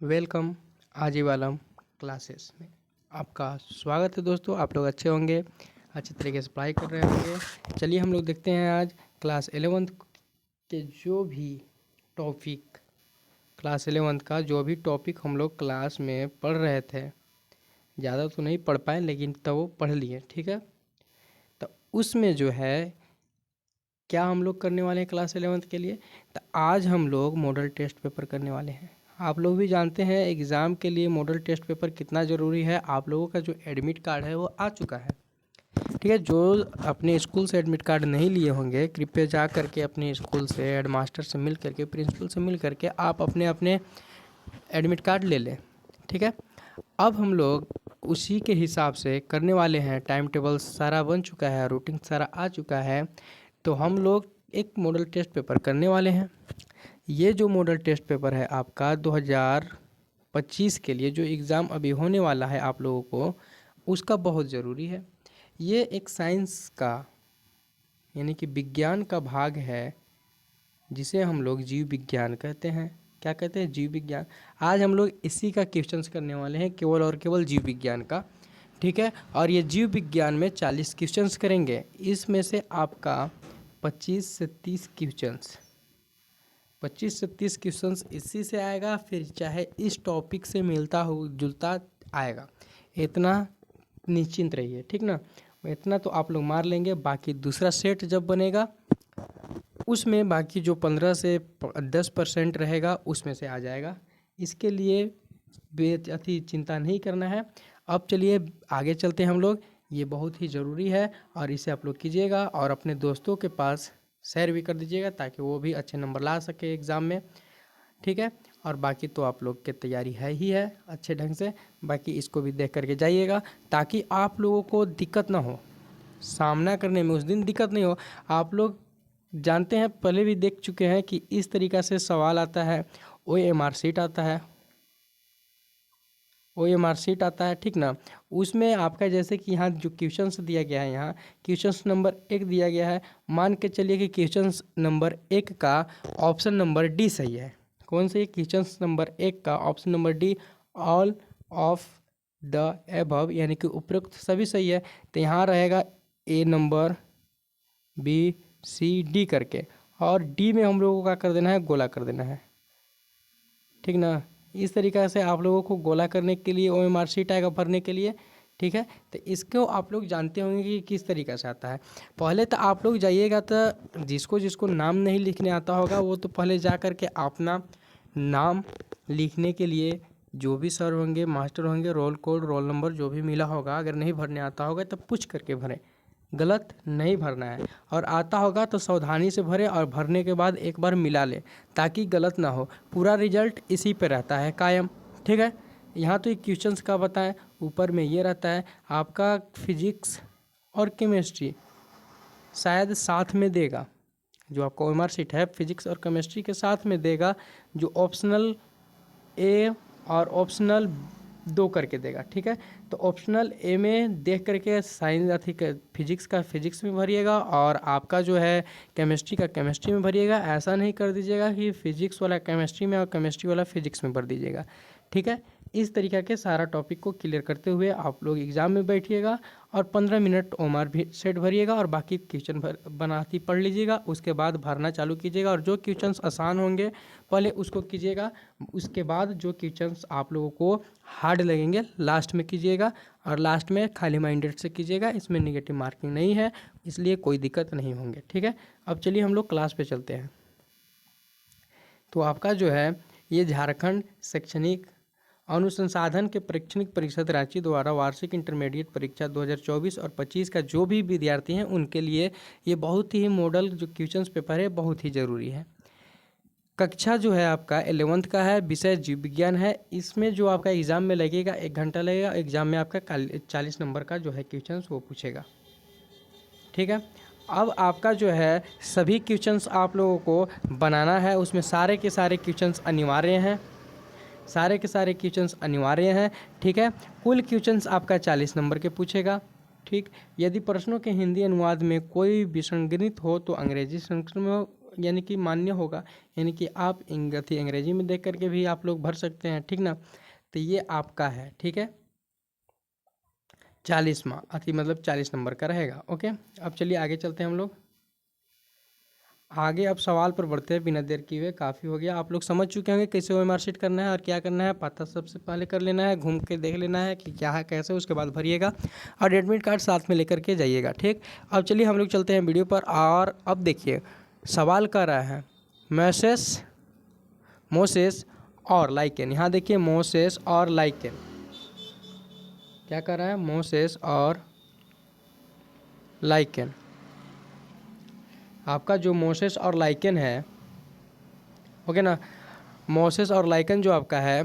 Welcome आजीवालम classes में आपका स्वागत है। दोस्तों, आप लोग अच्छे होंगे, अच्छे तरीके से पढ़ाई कर रहे होंगे। चलिए हम लोग देखते हैं आज क्लास 11th के जो भी टॉपिक क्लास 11th का जो भी टॉपिक हम लोग क्लास में पढ़ रहे थे, ज़्यादा तो नहीं पढ़ पाए लेकिन तब वो पढ़ लिए। ठीक है, तो उसमें जो है क्या हम लोग करने वाले हैं क्लास 11th के लिए, तो आज हम लोग मॉडल टेस्ट पेपर करने वाले हैं। आप लोग भी जानते हैं एग्ज़ाम के लिए मॉडल टेस्ट पेपर कितना ज़रूरी है। आप लोगों का जो एडमिट कार्ड है वो आ चुका है। ठीक है, जो अपने स्कूल से एडमिट कार्ड नहीं लिए होंगे, कृपया जा करके अपने स्कूल से हेडमास्टर से मिल करके, प्रिंसिपल से मिल करके आप अपने अपने एडमिट कार्ड ले लें। ठीक है, अब हम लोग उसी के हिसाब से करने वाले हैं। टाइम टेबल सारा बन चुका है, रूटीन सारा आ चुका है, तो हम लोग एक मॉडल टेस्ट पेपर करने वाले हैं। ये जो मॉडल टेस्ट पेपर है आपका 2025 के लिए जो एग्ज़ाम अभी होने वाला है आप लोगों को, उसका बहुत ज़रूरी है। ये एक साइंस का यानी कि विज्ञान का भाग है, जिसे हम लोग जीव विज्ञान कहते हैं। क्या कहते हैं? जीव विज्ञान। आज हम लोग इसी का क्वेश्चंस करने वाले हैं, केवल और केवल जीव विज्ञान का। ठीक है, और ये जीव विज्ञान में 40 क्वेश्चंस करेंगे। इसमें से आपका 25 से 30 क्वेश्चंस 25 से 30 क्वेश्चंस इसी से आएगा, फिर चाहे इस टॉपिक से मिलता हो जुलता आएगा। इतना निश्चिंत रहिए, ठीक ना। इतना तो आप लोग मार लेंगे। बाकी दूसरा सेट जब बनेगा उसमें बाकी जो 15 से 10% रहेगा उसमें से आ जाएगा। इसके लिए बेअति चिंता नहीं करना है। अब चलिए आगे चलते हैं हम लोग। ये बहुत ही ज़रूरी है और इसे आप लोग कीजिएगा और अपने दोस्तों के पास शेयर भी कर दीजिएगा ताकि वो भी अच्छे नंबर ला सके एग्ज़ाम में। ठीक है, और बाकी तो आप लोग की तैयारी है ही है अच्छे ढंग से। बाकी इसको भी देख करके जाइएगा ताकि आप लोगों को दिक्कत ना हो, सामना करने में उस दिन दिक्कत नहीं हो। आप लोग जानते हैं, पहले भी देख चुके हैं कि इस तरीक़ा से सवाल आता है। OMR शीट आता है, OMR शीट आता है, ठीक ना। उसमें आपका जैसे कि यहाँ जो क्वेश्चंस दिया गया है, यहाँ क्वेश्चंस नंबर 1 दिया गया है। मान के चलिए कि क्वेश्चंस नंबर 1 का ऑप्शन नंबर डी सही है। कौन सी? क्वेश्चंस नंबर 1 का option number D, all of the above, यानी कि उपरोक्त सभी सही है। तो यहाँ रहेगा A number, B C D करके, और डी में हम लोगों को क्या कर देना है? गोला कर देना है, ठीक ना। इस तरीक़ा से आप लोगों को गोला करने के लिए OMR शीट आएगा भरने के लिए। ठीक है, तो इसको आप लोग जानते होंगे कि किस तरीक़ा से आता है। पहले तो आप लोग जाइएगा, तो जिसको जिसको नाम नहीं लिखने आता होगा वो तो पहले जा कर के अपना नाम लिखने के लिए जो भी सर होंगे, मास्टर होंगे, रोल कोड, रोल नंबर जो भी मिला होगा, अगर नहीं भरने आता होगा तो पूछ करके भरें, गलत नहीं भरना है। और आता होगा तो सावधानी से भरे और भरने के बाद एक बार मिला ले ताकि गलत ना हो। पूरा रिजल्ट इसी पे रहता है कायम। ठीक है, यहाँ तो एक क्वेश्चंस का बताएं, ऊपर में ये रहता है आपका फिजिक्स और केमिस्ट्री शायद साथ में देगा। जो आपका OMR शीट है फिजिक्स और केमिस्ट्री के साथ में देगा, जो ऑप्शनल A और ऑप्शनल 2 करके देगा। ठीक है, तो ऑप्शनल A में देख करके साइंस अथी फिजिक्स का फिजिक्स में भरिएगा और आपका जो है केमिस्ट्री का केमिस्ट्री में भरिएगा। ऐसा नहीं कर दीजिएगा कि फिजिक्स वाला केमिस्ट्री में और केमिस्ट्री वाला फिजिक्स में भर दीजिएगा। ठीक है, इस तरीक़ा के सारा टॉपिक को क्लियर करते हुए आप लोग एग्ज़ाम में बैठिएगा और 15 मिनट OMR भी सेट भरिएगा और बाकी क्वेश्चन बनाती पढ़ लीजिएगा। उसके बाद भरना चालू कीजिएगा और जो क्वेश्चंस आसान होंगे पहले उसको कीजिएगा, उसके बाद जो क्वेश्चंस आप लोगों को हार्ड लगेंगे लास्ट में कीजिएगा, और लास्ट में खाली माइंडेड से कीजिएगा। इसमें नेगेटिव मार्किंग नहीं है, इसलिए कोई दिक्कत नहीं होंगे। ठीक है, अब चलिए हम लोग क्लास पे चलते हैं। तो आपका जो है ये झारखंड शैक्षणिक अनुसंधान के शैक्षणिक परिषद रांची द्वारा वार्षिक इंटरमीडिएट परीक्षा 2024 और 25 का जो भी विद्यार्थी हैं उनके लिए ये बहुत ही मॉडल जो क्वेश्चंस पेपर है बहुत ही ज़रूरी है। कक्षा जो है आपका 11th का है, विषय जीव विज्ञान है। इसमें जो आपका एग्ज़ाम में लगेगा 1 घंटा लगेगा। एग्ज़ाम में आपका 40 नंबर का जो है क्वेश्चंस वो पूछेगा। ठीक है, अब आपका जो है सभी क्वेश्चंस आप लोगों को बनाना है। उसमें सारे के सारे क्वेश्चंस अनिवार्य हैं, सारे के सारे क्वेश्चंस अनिवार्य हैं। ठीक है, कुल क्वेश्चंस आपका 40 नंबर के पूछेगा। ठीक, यदि प्रश्नों के हिंदी अनुवाद में कोई विसंगति हो तो अंग्रेजी संस्करण में यानी कि मान्य होगा, यानी कि आप अंग्रेजी में देख करके भी आप लोग भर सकते हैं, ठीक ना। तो ये आपका है, ठीक है, 40वां अति मतलब 40 नंबर का रहेगा। ओके, अब चलिए आगे चलते हैं हम लोग। आगे अब सवाल पर बढ़ते हैं बिना देर किए हुए, काफ़ी हो गया, आप लोग समझ चुके होंगे कैसे ओएमआर शीट करना है और क्या करना है, पता सबसे पहले कर लेना है, घूम के देख लेना है कि क्या है कैसे, उसके बाद भरिएगा और एडमिट कार्ड साथ में लेकर के जाइएगा, ठीक। अब चलिए हम लोग चलते हैं वीडियो पर। और अब देखिए सवाल कर रहा है मोसेस और लाइकेन। यहाँ देखिए मोसेस और लाइकेन, क्या कर रहा है, मोसेस और लाइकेन। आपका जो मोसेस और लाइकेन है, ओके ना, मोसेस और लाइकेन जो आपका है,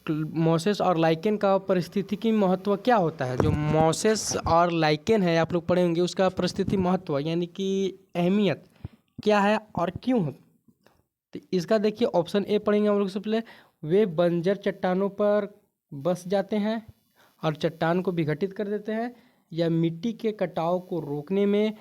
मोसेस और लाइकेन का परिस्थितिकी महत्व क्या होता है। जो मोसेस और लाइकेन है आप लोग पढ़े होंगे, उसका परिस्थिति महत्व यानी कि अहमियत क्या है और क्यों है। तो इसका देखिए ऑप्शन ए पढ़ेंगे हम लोग सबसे पहले, वे बंजर चट्टानों पर बस जाते हैं और चट्टान को विघटित कर देते हैं, या मिट्टी के कटाव को रोकने में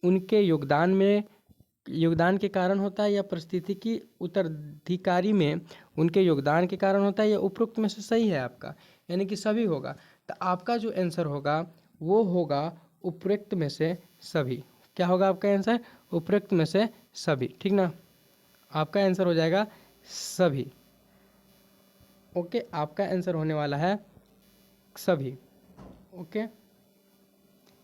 उनके योगदान के कारण होता है, या परिस्थितिकी उत्तराधिकारी में उनके योगदान के कारण होता है, या उपरोक्त में से सही है आपका, यानी कि सभी होगा। तो आपका जो आंसर होगा वो होगा उपरोक्त में से सभी। क्या होगा आपका आंसर, उपरोक्त में से सभी, ठीक ना। आपका आंसर हो जाएगा सभी। ओके, आपका आंसर होने वाला है सभी। ओके,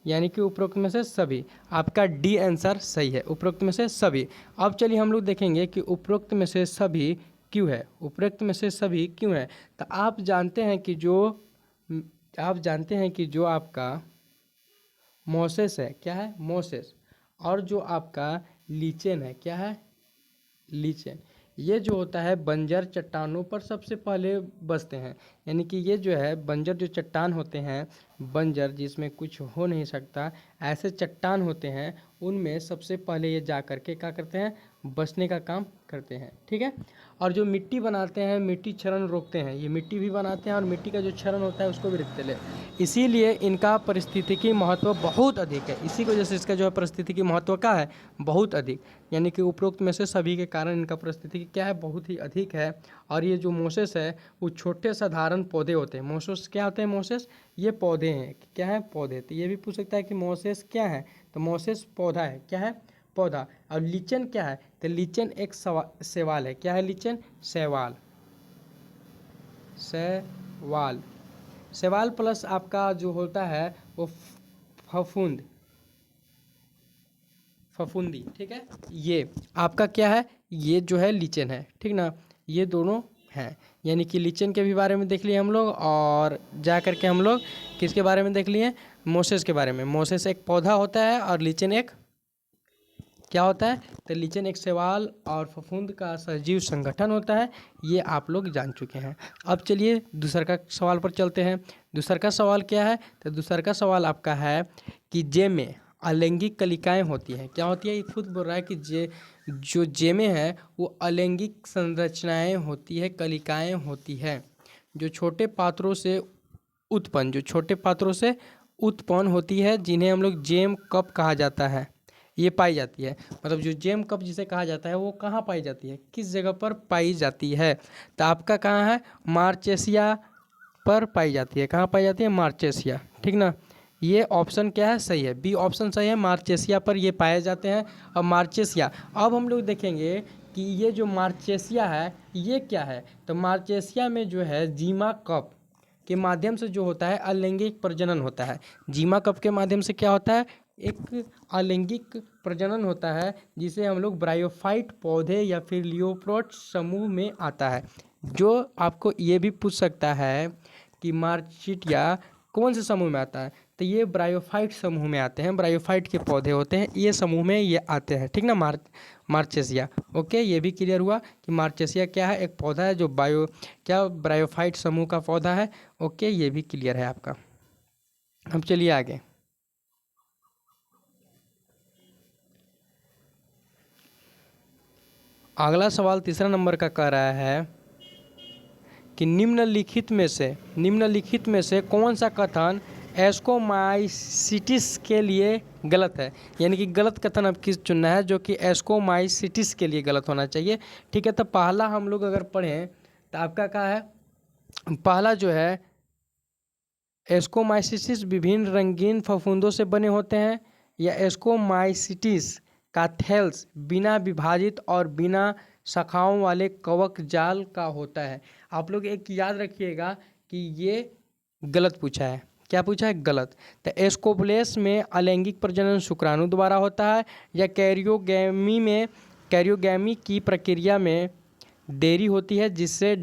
यानी कि उपरोक्त में से सभी, आपका डी आंसर सही है, उपरोक्त में से सभी। अब चलिए हम लोग देखेंगे कि उपरोक्त में से सभी क्यों है, उपरोक्त में से सभी क्यों है। तो आप जानते हैं कि जो आपका मोसेस है, क्या है, मोसेस, और जो आपका लीचेन है, क्या है, लीचेन, ये जो होता है बंजर चट्टानों पर सबसे पहले बसते हैं। यानी कि ये जो है बंजर जो चट्टान होते हैं, बंजर जिसमें कुछ हो नहीं सकता, ऐसे चट्टान होते हैं, उनमें सबसे पहले ये जा करके क्या करते हैं, बसने का काम करते हैं, ठीक है। और जो मिट्टी बनाते हैं, मिट्टी क्षरण रोकते हैं, ये मिट्टी भी बनाते हैं और मिट्टी का जो क्षरण होता है उसको भी रोकते हैं। इसीलिए इनका परिस्थितिकी महत्व बहुत अधिक है, इसी वजह से इसका जो है परिस्थितिकी महत्व क्या है, बहुत अधिक, यानी कि उपरोक्त में से सभी के कारण इनका परिस्थितिकी क्या है, बहुत ही अधिक है। और ये जो मोसेस है वो छोटे साधारण पौधे होते हैं। मोसेस क्या होते हैं, मोसेस ये पौधे हैं, क्या है, पौधे। तो ये भी पूछ सकता है कि मोसेस क्या है, तो मोसेस पौधा है, क्या है, पौधा। और लीचन क्या है, तो लीचन एक शैवाल है, क्या है, लीचन शैवाल, शैवाल, शैवाल प्लस आपका जो होता है वो फफूंदी, ठीक है। ये आपका क्या है, ये जो है लीचन है, ठीक ना, ये दोनों हैं। यानी कि लीचन के भी बारे में देख लिए हम लोग, और जा कर के हम लोग किसके बारे में देख लिए, मोसेस के बारे में। मोसेस एक पौधा होता है और लीचन एक क्या होता है, तो लीचन एक शैवाल और फफूंद का सजीव संगठन होता है, ये आप लोग जान चुके हैं। अब चलिए दूसरा का सवाल पर चलते हैं। दूसरा का सवाल क्या है, तो दूसरा का सवाल आपका है कि जेमे अलैंगिक कलिकाएं होती हैं, क्या होती है, ये खुद बोल रहा है कि जो जेमे है वो अलैंगिक संरचनाएं होती है, कलिकाएं होती है, जो छोटे पात्रों से उत्पन्न होती है, जिन्हें हम लोग जेम कप कहा जाता है, ये पाई जाती है। मतलब जो जेम कप जिसे कहा जाता है वो कहाँ पाई जाती है, किस जगह पर पाई जाती है, तो आपका कहाँ है, मार्चेसिया पर पाई जाती है। कहाँ पाई जाती है, मार्चेसिया, ठीक ना। ये ऑप्शन क्या है, सही है, बी ऑप्शन सही है, मार्चेसिया पर ये पाए जाते हैं। और मार्चेसिया, अब हम लोग देखेंगे कि ये जो मार्चेसिया है ये क्या है, तो मार्चेसिया में जो है जीमा कप के माध्यम से जो होता है अलैंगिक प्रजनन होता है। जीमा कप के माध्यम से क्या होता है, एक अलैंगिक प्रजनन होता है, जिसे हम लोग ब्रायोफाइट पौधे या फिर लियोप्रोट समूह में आता है। जो आपको ये भी पूछ सकता है कि मार्चिटिया कौन से समूह में आता है, तो ये ब्रायोफाइट समूह में आते हैं, ब्रायोफाइट के पौधे होते हैं, ये समूह में ये आते हैं, ठीक ना, मार्चेसिया। ओके, ये भी क्लियर हुआ कि मार्चेसिया क्या है, एक पौधा है जो ब्रायोफाइट समूह का पौधा है। ओके, ये भी क्लियर है आपका। अब चलिए आगे। अगला सवाल तीसरा नंबर का कह रहा है कि निम्नलिखित में से कौन सा कथन एस्कोमाइसिटिस के लिए गलत है, यानी कि गलत कथन अब किस चुनना है जो कि एस्कोमाइसिटिस के लिए गलत होना चाहिए। ठीक है, तो पहला हम लोग अगर पढ़ें तो आपका क्या है, पहला जो है एस्कोमाइसिटिस विभिन्न रंगीन फफूंदों से बने होते हैं, या एस्कोमाइसिटिस का थैल्स बिना विभाजित और बिना शाखाओं वाले कवक जाल का होता है। आप लोग एक याद रखिएगा कि ये गलत पूछा है। क्या पूछा है? गलत। तो एस्कोप्लेस में अलैंगिक प्रजनन शुक्राणु द्वारा होता है, या कैरियोगैमी की प्रक्रिया में देरी होती है जिससे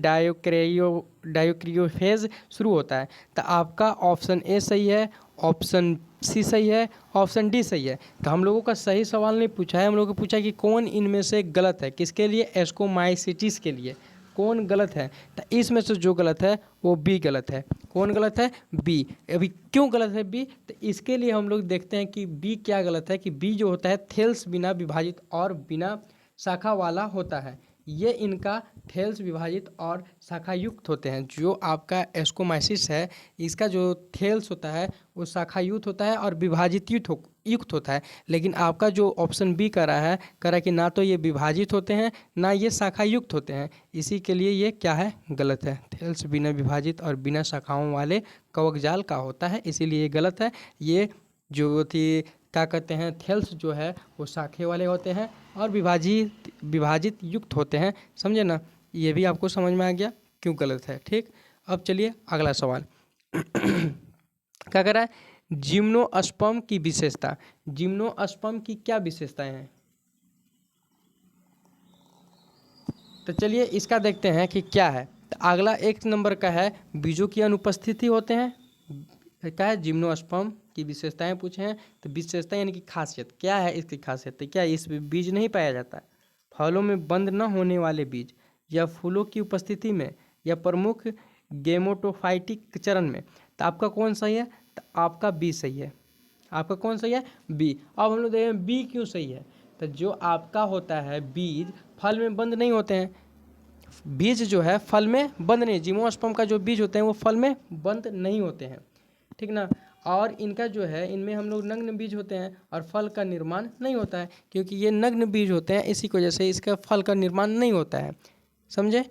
डायोक्रियोफेज शुरू होता है। तो आपका ऑप्शन ए सही है, ऑप्शन सी सही है, ऑप्शन डी सही है। तो हम लोगों का सही सवाल नहीं पूछा है, हम लोगों को पूछा है कि कौन इनमें से गलत है, किसके लिए? एस्कोमाइसिटिस के लिए कौन गलत है। तो इसमें से जो गलत है वो बी गलत है। कौन गलत है? बी। अभी क्यों गलत है बी? तो इसके लिए हम लोग देखते हैं कि बी क्या गलत है, कि बी जो होता है थेल्स बिना विभाजित और बिना शाखा वाला होता है। ये इनका थेल्स विभाजित और शाखा युक्त होते हैं। जो आपका एस्कोमाइसिस है इसका जो थेल्स होता है वो शाखा युक्त होता है और विभाजित युक्त होता है। लेकिन आपका जो ऑप्शन बी कर रहा है कि ना तो ये विभाजित होते हैं ना ये शाखा युक्त होते हैं, इसी के लिए ये क्या है? गलत है। थेल्स बिना विभाजित और बिना शाखाओं वाले कवक जाल का होता है, इसीलिए ये गलत है। ये जो थी क्या कहते हैं, थेल्स जो है वो शाखे वाले होते हैं और विभाजित युक्त होते हैं। समझे ना? ये भी आपको समझ में आ गया क्यों गलत है। ठीक, अब चलिए अगला सवाल क्या कर रहा है? जिम्नोस्पर्म की विशेषता। जिम्नोस्पर्म की क्या विशेषताएं हैं? तो चलिए इसका देखते हैं कि क्या है। तो अगला एक नंबर का है बीजों की अनुपस्थिति होते हैं। क्या है? जिम्नोस्पर्म की विशेषताएं पूछे हैं। तो विशेषता यानी कि खासियत, क्या है इसकी खासियत? तो क्या इस बीज नहीं पाया जाता है? फलों में बंद न होने वाले बीज, या फूलों की उपस्थिति में, या प्रमुख गेमेटोफाइटिक चरण में। तो आपका कौन सही है? तो आपका बी सही है। आपका कौन सही है? बी। अब हम लोग देखें बी क्यों सही है। तो जो आपका होता है बीज फल में बंद नहीं होते हैं। बीज जो है फल में बंद नहीं, जिम्नोस्पर्म का जो बीज होते हैं वो फल में बंद नहीं होते हैं। ठीक ना? और इनका जो है इनमें हम लोग नग्न बीज होते हैं और फल का निर्माण नहीं होता है, क्योंकि ये नग्न बीज होते हैं, इसी की वजह से इसका फल का निर्माण नहीं होता है। समझे?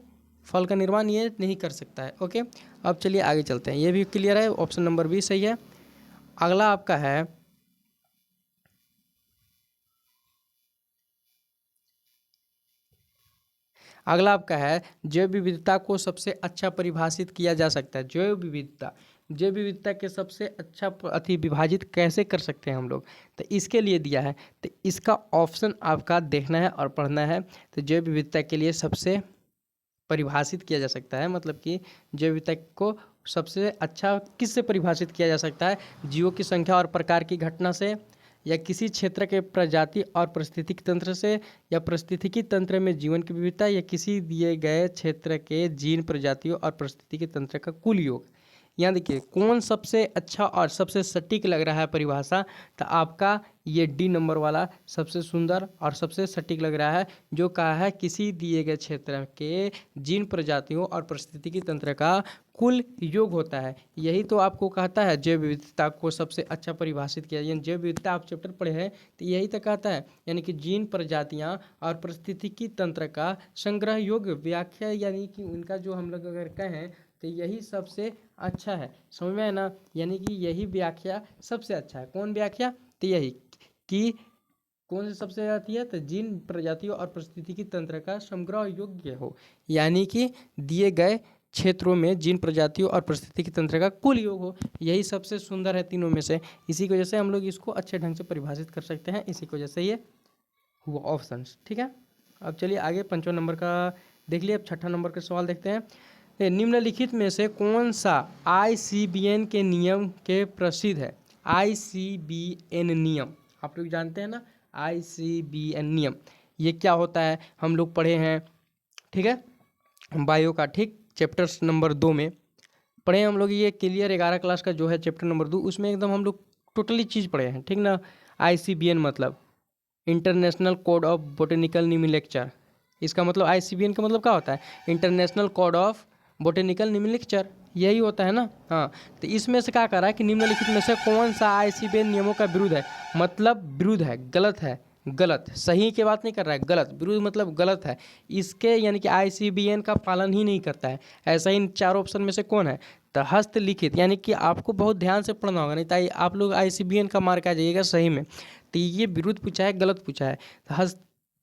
फल का निर्माण ये नहीं कर सकता है। ओके, अब चलिए आगे चलते हैं। ये भी क्लियर है, ऑप्शन नंबर बी सही है। अगला आपका है जैव विविधता को सबसे अच्छा परिभाषित किया जा सकता है। जैव विविधता के सबसे अच्छा विभाजित कैसे कर सकते हैं हम लोग, तो इसके लिए दिया है। तो इसका ऑप्शन आपका देखना है और पढ़ना है। तो जैव विविधता के लिए सबसे परिभाषित किया जा सकता है, मतलब कि जैव विविधता को सबसे अच्छा किससे परिभाषित किया जा सकता है? जीवों की संख्या और प्रकार की घटना से, या किसी क्षेत्र के प्रजाति और पारिस्थितिकी तंत्र से, या पारिस्थितिकी तंत्र में जीवन की विविधता, या किसी दिए गए क्षेत्र के जीन प्रजातियों और पारिस्थितिकी तंत्र का कुल योग। यहाँ देखिए कौन सबसे अच्छा और सबसे सटीक लग रहा है परिभाषा। तो आपका ये डी नंबर वाला सबसे सुंदर और सबसे सटीक लग रहा है, जो कहा है किसी दिए गए क्षेत्र के जीन प्रजातियों और पारिस्थितिकी तंत्र का कुल योग होता है। यही तो आपको कहता है जैव विविधता को सबसे अच्छा परिभाषित किया। यानी जैव विविधता आप चैप्टर पढ़े हैं तो यही तो कहता है, यानी कि जीन प्रजातियां और पारिस्थितिकी तंत्र का संग्रह योग्य व्याख्या, यानी कि उनका जो हम लोग अगर कहें तो यही सबसे अच्छा है। समझ में है ना? यानी कि यही व्याख्या सबसे अच्छा है। कौन व्याख्या? तो यही कि कौन से सबसे आती है? तो जीन प्रजातियों और पारिस्थितिकी तंत्र का संग्रह योग्य हो, यानी कि दिए गए क्षेत्रों में जीन प्रजातियों और पारिस्थितिकी तंत्र का कुल योग हो। यही सबसे सुंदर है तीनों में से। इसी की वजह से हम लोग इसको अच्छे ढंग से परिभाषित कर सकते हैं। इसी की वजह से ये हुआ ऑप्शन। ठीक है, अब चलिए आगे 5वां नंबर का देख लिया। अब 6ठा नंबर का सवाल देखते हैं। निम्नलिखित में से कौन सा ICBN के नियम के प्रसिद्ध है? ICBN नियम आप लोग जानते हैं ना, ICBN नियम ये क्या होता है? हम लोग पढ़े हैं, ठीक है, बायो का, ठीक, चैप्टर नंबर 2 में पढ़े हैं हम लोग। ये क्लियर 11 क्लास का जो है चैप्टर नंबर 2, उसमें एकदम हम लोग टोटली चीज़ पढ़े हैं। ठीक ना? ICBN मतलब इंटरनेशनल कोड ऑफ बोटेनिकल निम्नलिखित। इसका मतलब ICBN का मतलब क्या होता है? इंटरनेशनल कोड ऑफ बोटेनिकल निम्नलिखित। यही होता है ना। हाँ, तो इसमें से क्या कर रहा है कि निम्नलिखित में से कौन सा आईसीबीएन नियमों का विरुद्ध है, मतलब विरुद्ध है, गलत है, गलत, सही की बात नहीं कर रहा है, गलत, विरुद्ध मतलब गलत है, इसके यानी कि आईसीबीएन का पालन ही नहीं करता है, ऐसा ही इन चारों ऑप्शन में से कौन है। तो हस्तलिखित, यानी कि आपको बहुत ध्यान से पढ़ना होगा, नहीं तो आप लोग आईसीबीएन का मार्क आ जाइएगा सही में। तो ये विरुद्ध पूछा है, गलत पूछा है।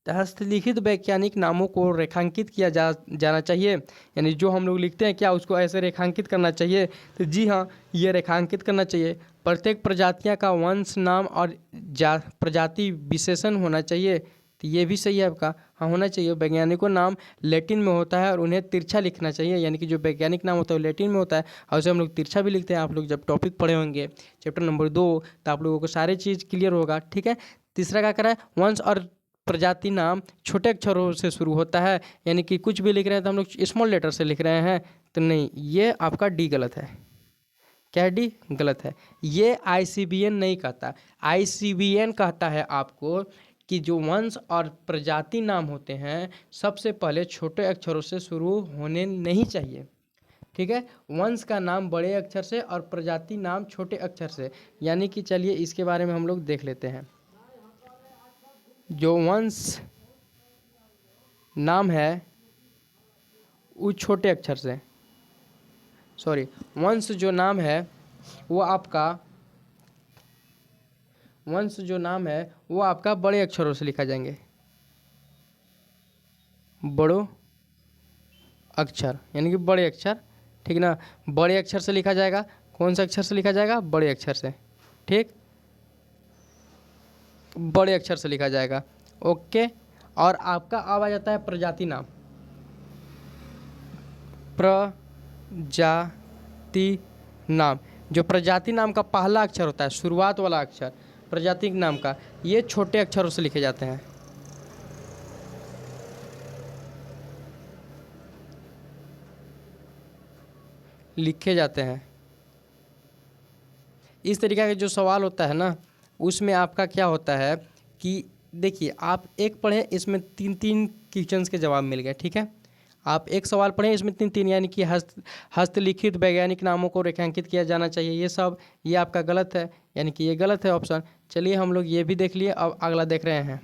तो हस्तलिखित वैज्ञानिक नामों को रेखांकित किया जाना चाहिए, यानी जो हम लोग लिखते हैं क्या उसको ऐसे रेखांकित करना चाहिए। तो जी हाँ, ये रेखांकित करना चाहिए। प्रत्येक प्रजातियां का वंश नाम और प्रजाति विशेषण होना चाहिए, तो ये भी सही है आपका, हाँ होना चाहिए। वैज्ञानिकों नाम लैटिन में होता है और उन्हें तिरछा लिखना चाहिए, यानी कि जो वैज्ञानिक नाम होता है वो लैटिन में होता है और उसे हम लोग तिरछा भी लिखते हैं। आप लोग जब टॉपिक पढ़े होंगे चैप्टर नंबर 2, तो आप लोगों को सारी चीज़ क्लियर होगा, ठीक है। तीसरा क्या करा है, वंश और प्रजाति नाम छोटे अक्षरों से शुरू होता है, यानी कि कुछ भी लिख रहे हैं तो हम लोग स्मॉल लेटर से लिख रहे हैं, तो नहीं, ये आपका डी गलत है। क्या है, डी गलत है। ये आईसीबीएन नहीं कहता, आईसीबीएन कहता है आपको कि जो वंश और प्रजाति नाम होते हैं सबसे पहले छोटे अक्षरों से शुरू होने नहीं चाहिए, ठीक है। वंश का नाम बड़े अक्षर से और प्रजाति नाम छोटे अक्षर से, यानी कि चलिए इसके बारे में हम लोग देख लेते हैं। जो वंश नाम है वो छोटे अक्षर से, सॉरी, वंश जो नाम है वो आपका, वंश जो नाम है वो आपका बड़े अक्षरों से लिखा जाएंगे, बड़ो अक्षर यानी कि बड़े अक्षर, ठीक ना। बड़े अक्षर से लिखा जाएगा, कौन सा अक्षर से लिखा जाएगा, बड़े अक्षर से, ठीक, बड़े अक्षर से लिखा जाएगा, ओके। और आपका अब आ जाता है प्रजाति नाम, प्रजाति नाम, जो प्रजाति नाम का पहला अक्षर होता है, शुरुआत वाला अक्षर प्रजाति नाम का, ये छोटे अक्षरों से लिखे जाते हैं, लिखे जाते हैं। इस तरीके का जो सवाल होता है ना, उसमें आपका क्या होता है कि देखिए आप एक पढ़े, इसमें 3 क्वेश्चंस के जवाब मिल गए, ठीक है। आप एक सवाल पढ़ें, इसमें 3 यानी कि हस्तलिखित वैज्ञानिक नामों को रेखांकित किया जाना चाहिए, ये सब, ये आपका गलत है, यानी कि ये गलत है ऑप्शन। चलिए हम लोग ये भी देख लिए, अब अगला देख रहे हैं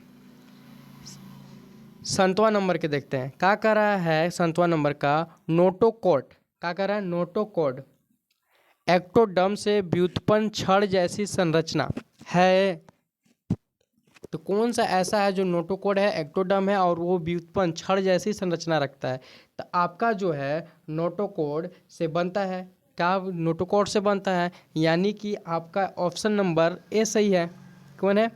7वां नंबर के देखते हैं। क्या कर रहा है 7वां नंबर का, नोटोकॉर्ड, क्या कर रहा है, नोटोकॉर्ड एक्टोडर्म से व्युत्पन्न छड़ जैसी संरचना है। तो कौन सा ऐसा है जो नोटोकॉर्ड है, एक्टोडर्म है और वो व्युत्पन्न छड़ जैसी संरचना रखता है। तो आपका जो है नोटोकॉर्ड से बनता है, क्या नोटोकॉर्ड से बनता है, यानी कि आपका ऑप्शन नंबर ए सही है। कौन है,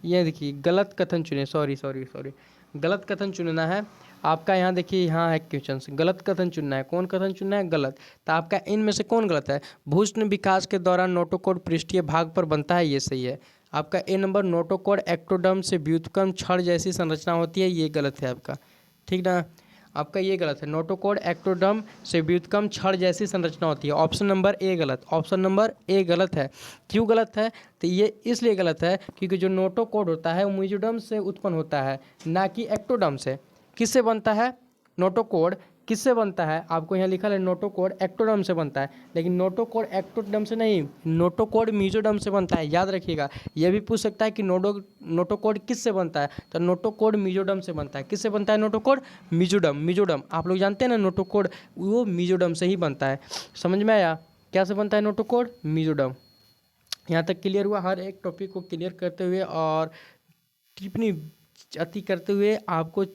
ये देखिए गलत कथन चुने, सॉरी सॉरी सॉरी, गलत कथन चुनना है आपका। यहाँ देखिए, यहाँ है क्वेश्चन, गलत कथन चुनना है, कौन कथन चुनना है, गलत। तो आपका इनमें से कौन गलत है, भूषण विकास के दौरान नोटोकॉर्ड पृष्ठीय भाग पर बनता है, ये सही है। आपका ए नंबर, नोटोकॉर्ड एक्टोडर्म से व्युत्पन्न छड़ जैसी संरचना होती है, ये गलत है आपका, ठीक ना। आपका ये गलत है, नोटोकॉर्ड एक्टोडर्म से व्युत्पन्न छड़ जैसी संरचना होती है, ऑप्शन नंबर ए गलत, ऑप्शन नंबर ए गलत है। क्यों गलत है, तो ये इसलिए गलत है क्योंकि जो नोटोकॉर्ड होता है वो मेसोडर्म से उत्पन्न होता है, ना कि एक्टोडर्म से। किससे बनता है, नोटोकॉर्ड किससे बनता है, आपको यहाँ लिखा है नोटोकॉर्ड एक्टोडर्म से बनता है, लेकिन नोटोकॉर्ड एक्टोडर्म से नहीं, नोटोकॉर्ड मेसोडर्म से बनता है, याद रखिएगा। यह भी पूछ सकता है कि नोटोकॉर्ड किससे बनता है, तो नोटोकॉर्ड मेसोडर्म से बनता है। किससे बनता है नोटोकॉर्ड, मेसोडर्म, मेसोडर्म आप लोग जानते हैं ना, नोटोकॉर्ड वो मेसोडर्म से ही बनता है। समझ में आया, क्या से बनता है नोटोकॉर्ड, मेसोडर्म। यहाँ तक क्लियर हुआ, हर एक टॉपिक को क्लियर करते हुए और टिप्पणी अति करते हुए आपको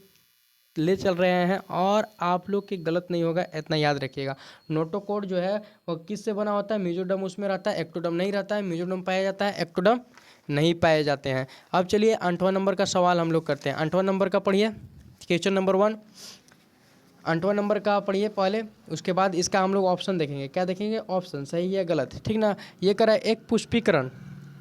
ले चल रहे हैं, और आप लोग के गलत नहीं होगा, इतना याद रखिएगा। नोटोकॉर्ड जो है वो किससे बना होता है, मेसोडर्म उसमें रहता है, एक्टोडर्म नहीं रहता है, मेसोडर्म पाया जाता है, एक्टोडर्म नहीं पाए जाते हैं। अब चलिए 8वां नंबर का सवाल हम लोग करते हैं। 8वां नंबर का पढ़िए, क्वेश्चन नंबर 1, 8वां नंबर का पढ़िए पहले, उसके बाद इसका हम लोग ऑप्शन देखेंगे। क्या देखेंगे, ऑप्शन सही है गलत, ठीक ना। ये करा एक पुष्पीकरण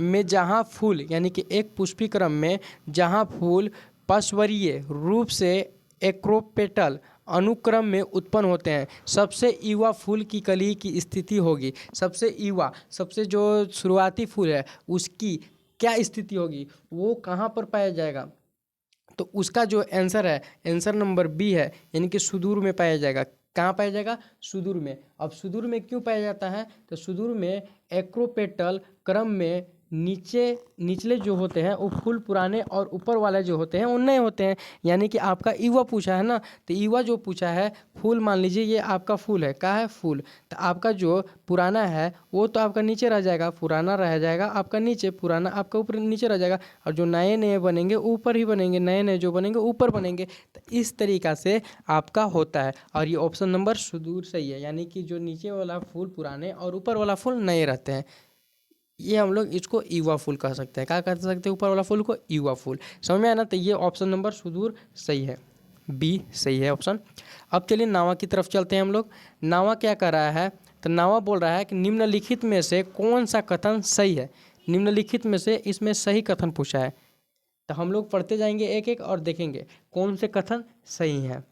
में जहाँ फूल, यानी कि एक पुष्पीकरण में जहाँ फूल पशवरीय रूप से एक्रोपेटल अनुक्रम में उत्पन्न होते हैं, सबसे युवा फूल की कली की स्थिति होगी। सबसे युवा, सबसे जो शुरुआती फूल है उसकी क्या स्थिति होगी, वो कहाँ पर पाया जाएगा, तो उसका जो आंसर है, आंसर नंबर बी है, यानी कि सुदूर में पाया जाएगा। कहाँ पाया जाएगा? सुदूर में। अब सुदूर में क्यों पाया जाता है? तो सुदूर में एक्रोपेटल क्रम में निचले जो होते हैं वो फूल पुराने और ऊपर वाले जो होते हैं वो नए होते हैं। यानी कि आपका युवा पूछा है ना, तो युवा जो पूछा है फूल, मान लीजिए ये आपका फूल है, क्या है? फूल। तो आपका जो पुराना है वो तो आपका नीचे रह जाएगा, पुराना रह जाएगा आपका नीचे, पुराना आपका ऊपर नीचे रह जाएगा, और जो नए नए बनेंगे ऊपर ही बनेंगे, नए नए जो बनेंगे ऊपर बनेंगे। तो इस तरीक़ा से आपका होता है, और ये ऑप्शन नंबर सुदूर सही है। यानी कि जो नीचे वाला फूल पुराने और ऊपर वाला फूल नए रहते हैं, ये हम लोग इसको युवा फूल कह सकते हैं। क्या कह सकते हैं? ऊपर वाला फूल को युवा फूल। समझ में आया ना? तो ये ऑप्शन नंबर सुदूर सही है, बी सही है ऑप्शन। अब चलिए नावा की तरफ चलते हैं हम लोग। नावा क्या कर रहा है? तो नावा बोल रहा है कि निम्नलिखित में से कौन सा कथन सही है? निम्नलिखित में से इसमें सही कथन पूछा है। तो हम लोग पढ़ते जाएंगे एक एक और देखेंगे कौन से कथन सही हैं।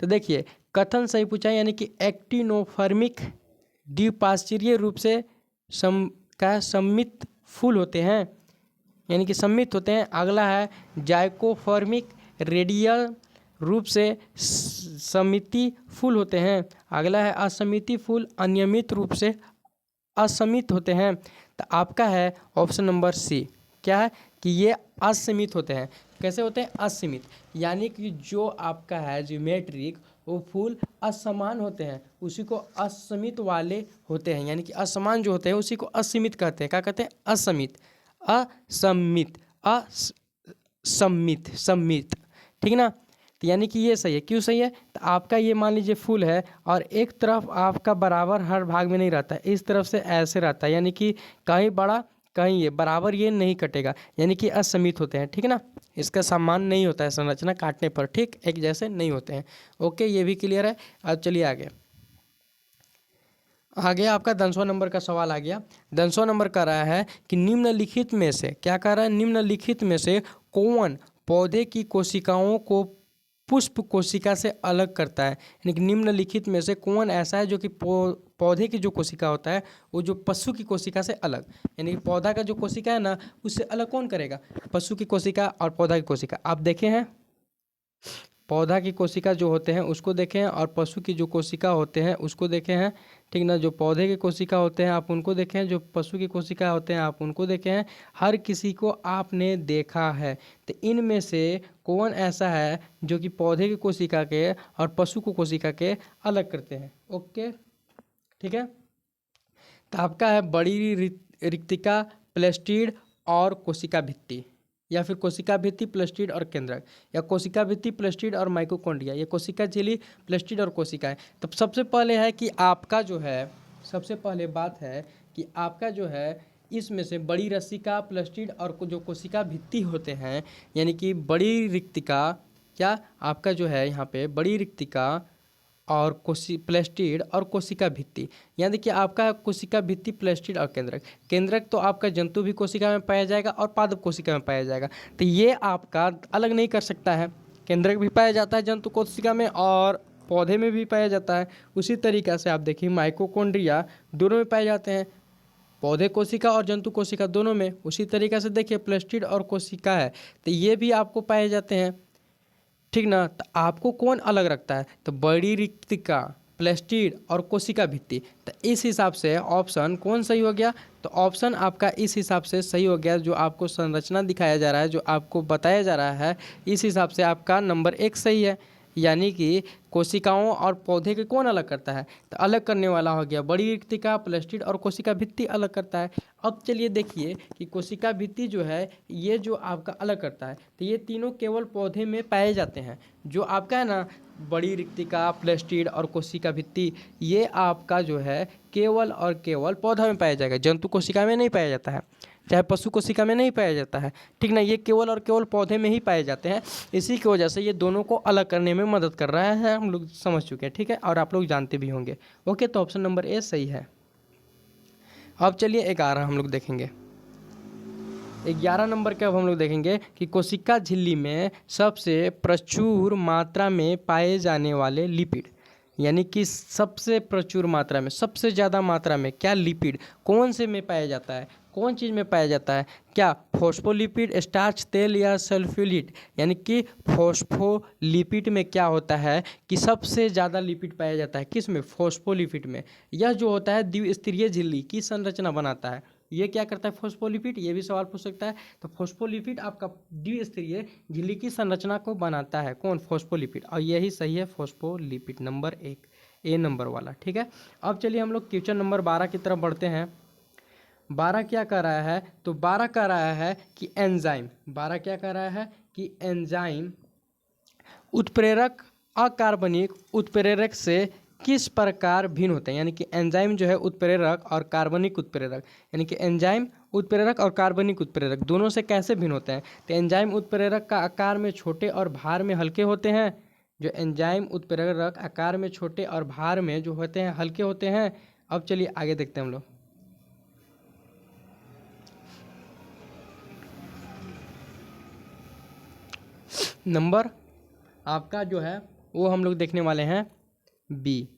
तो देखिए कथन सही पूछा है, यानी कि एक्टिनोफर्मिक द्विपार्श्वीय रूप से सम्मित फूल होते हैं, यानी कि सम्मित होते हैं। अगला है जाइकोफर्मिक रेडियल रूप से समिति फूल होते हैं। अगला है असमिति फूल अनियमित रूप से असमित होते हैं। तो आपका है ऑप्शन नंबर सी, क्या है? कि ये असीमित होते हैं। कैसे होते हैं? असीमित, यानी कि जो आपका है ज्योमेट्रिक वो फूल असमान होते हैं, उसी को असीमित वाले होते हैं। यानी कि असमान जो होते हैं उसी को असीमित कहते हैं। क्या कहते हैं? असमित, असमित, असमित, सम्मित, ठीक ना? तो यानी कि ये सही है। क्यों सही है? तो आपका ये मान लीजिए फूल है और एक तरफ आपका बराबर हर भाग में नहीं रहता है, इस तरफ से ऐसे रहता है, यानी कि कहीं बड़ा कहीं ये बराबर, ये नहीं कटेगा, यानी कि असमित होते हैं, ठीक है ना? इसका समान नहीं होता है संरचना काटने पर, ठीक, एक जैसे नहीं होते हैं। ओके, ये भी क्लियर है। अब चलिए आगे। आगे आपका 10वां नंबर का सवाल आ गया। 10वां नंबर का रहा है कि निम्नलिखित में से, क्या कह रहा है? निम्नलिखित में से कौन पौधे की कोशिकाओं को पुष्प कोशिका से अलग करता है? यानी कि निम्नलिखित में से कौन ऐसा है जो कि पौधे की जो कोशिका होता है वो जो पशु की कोशिका से अलग, यानी कि पौधा का जो कोशिका है ना उससे अलग कौन करेगा? पशु की कोशिका और पौधा की कोशिका। आप देखे हैं पौधा की कोशिका जो होते हैं उसको देखे हैं, और पशु की जो कोशिका होते हैं उसको देखे हैं, ठीक ना? जो पौधे की कोशिका होते हैं आप उनको देखे हैं, जो पशु की कोशिका होते हैं आप उनको देखे हैं। हर किसी को आपने देखा है। तो इनमें से कौन ऐसा है जो कि पौधे की कोशिका के और पशु को कोशिका के अलग करते हैं? ओके, ठीक है। तो आपका है बड़ी रिक्तिका, प्लेस्टिड और कोशिका भित्ति, या फिर कोशिका भित्ति, प्लेस्टिड और केंद्रक, या कोशिका भित्ति, प्लेस्टिड और माइटोकॉन्ड्रिया, ये कोशिका झिल्ली, प्लेस्टिड और कोशिकाएं। तो सबसे पहले है कि आपका जो है, सबसे पहले बात है कि आपका जो है इसमें से बड़ी रसिका, प्लेस्टिड और जो कोशिका भित्ति होते हैं, यानी कि बड़ी रिक्तिका, क्या आपका जो है यहाँ पे बड़ी रिक्तिका और प्लेस्टिड और कोशिका भित्ति। यहाँ देखिए आपका कोशिका भित्ति, प्लेस्टिड और केंद्रक। केंद्रक तो आपका जंतु भी कोशिका में पाया जाएगा और पादप कोशिका में पाया जाएगा, तो ये आपका अलग नहीं कर सकता है। केंद्रक भी पाया जाता है जंतु कोशिका में और पौधे में भी पाया जाता है। उसी तरीक़ा से आप देखिए माइटोकॉन्ड्रिया दोनों में पाए जाते हैं, पौधे कोशिका और जंतु कोशिका दोनों में। उसी तरीक़े से देखिए प्लेस्टिड और कोशिका है तो ये भी आपको पाए जाते हैं, ठीक ना? तो आपको कौन अलग रखता है? तो बड़ी रिक्तिका, प्लेस्टिड और कोशिका भित्ति। तो इस हिसाब से ऑप्शन कौन सही हो गया? तो ऑप्शन आपका इस हिसाब से सही हो गया, जो आपको संरचना दिखाया जा रहा है, जो आपको बताया जा रहा है, इस हिसाब से आपका नंबर 1 सही है। यानी कि कोशिकाओं और पौधे के कौन अलग करता है? तो अलग करने वाला हो गया बड़ी रिक्तिका, प्लेस्टिड और कोशिका भित्ति अलग करता है। अब चलिए देखिए कि कोशिका भित्ति जो है ये जो आपका अलग करता है, तो ये तीनों केवल पौधे में पाए जाते हैं। जो आपका है ना बड़ी रिक्तिका, प्लेस्टिड और कोशिका भित्ति, ये आपका जो है केवल और केवल पौधा में पाया जाएगा, जंतु कोशिका में नहीं पाया जाता है, चाहे पशु कोशिका में नहीं पाया जाता है, ठीक ना? ये केवल और केवल पौधे में ही पाए जाते हैं। इसी की वजह से ये दोनों को अलग करने में मदद कर रहा है, हम लोग समझ चुके हैं, ठीक है, और आप लोग जानते भी होंगे। ओके, तो ऑप्शन नंबर ए सही है। अब चलिए 11 हम लोग देखेंगे। 11 नंबर के अब हम लोग देखेंगे कि कोशिका झिल्ली में सबसे प्रचुर मात्रा में पाए जाने वाले लिपिड, यानी कि सबसे प्रचुर मात्रा में, सबसे ज़्यादा मात्रा में क्या लिपिड कौन से में पाया जाता है? कौन चीज़ में पाया जाता है? क्या फॉस्फोलिपिड, स्टार्च, तेल या सल्फ्यूलिड? यानी कि फॉस्फोलिपिड में क्या होता है कि सबसे ज़्यादा लिपिड पाया जाता है किस में? फॉस्फोलिपिड में। यह जो होता है द्विस्तरीय झिल्ली की संरचना बनाता है। ये क्या करता है फॉस्फोलिपिड? ये भी सवाल पूछ सकता है। तो फॉस्फोलिपिड आपका द्विस्तरीय झिल्ली की संरचना को बनाता है। कौन? फॉस्फोलिपिड। और यही सही है फॉस्फोलिपिड, नंबर 1 ए नंबर वाला। ठीक है, अब चलिए हम लोग क्वेश्चन नंबर 12 की तरफ बढ़ते हैं। 12 क्या कर रहा है? तो 12 कह रहा है कि एंजाइम, 12 क्या कह रहा है कि एंजाइम उत्प्रेरक अकार्बनिक उत्प्रेरक से किस प्रकार भिन्न होते हैं? यानी कि एंजाइम जो है उत्प्रेरक और कार्बनिक उत्प्रेरक, यानी कि एंजाइम उत्प्रेरक और कार्बनिक उत्प्रेरक दोनों से कैसे भिन्न होते हैं? तो एंजाइम उत्प्रेरक का आकार में छोटे और भार में हल्के होते हैं। जो एंजाइम उत्प्रेरक आकार में छोटे और भार में जो होते हैं हल्के होते हैं। अब चलिए आगे देखते हैं हम लोग। नंबर आपका जो है वो हम लोग देखने वाले हैं बी।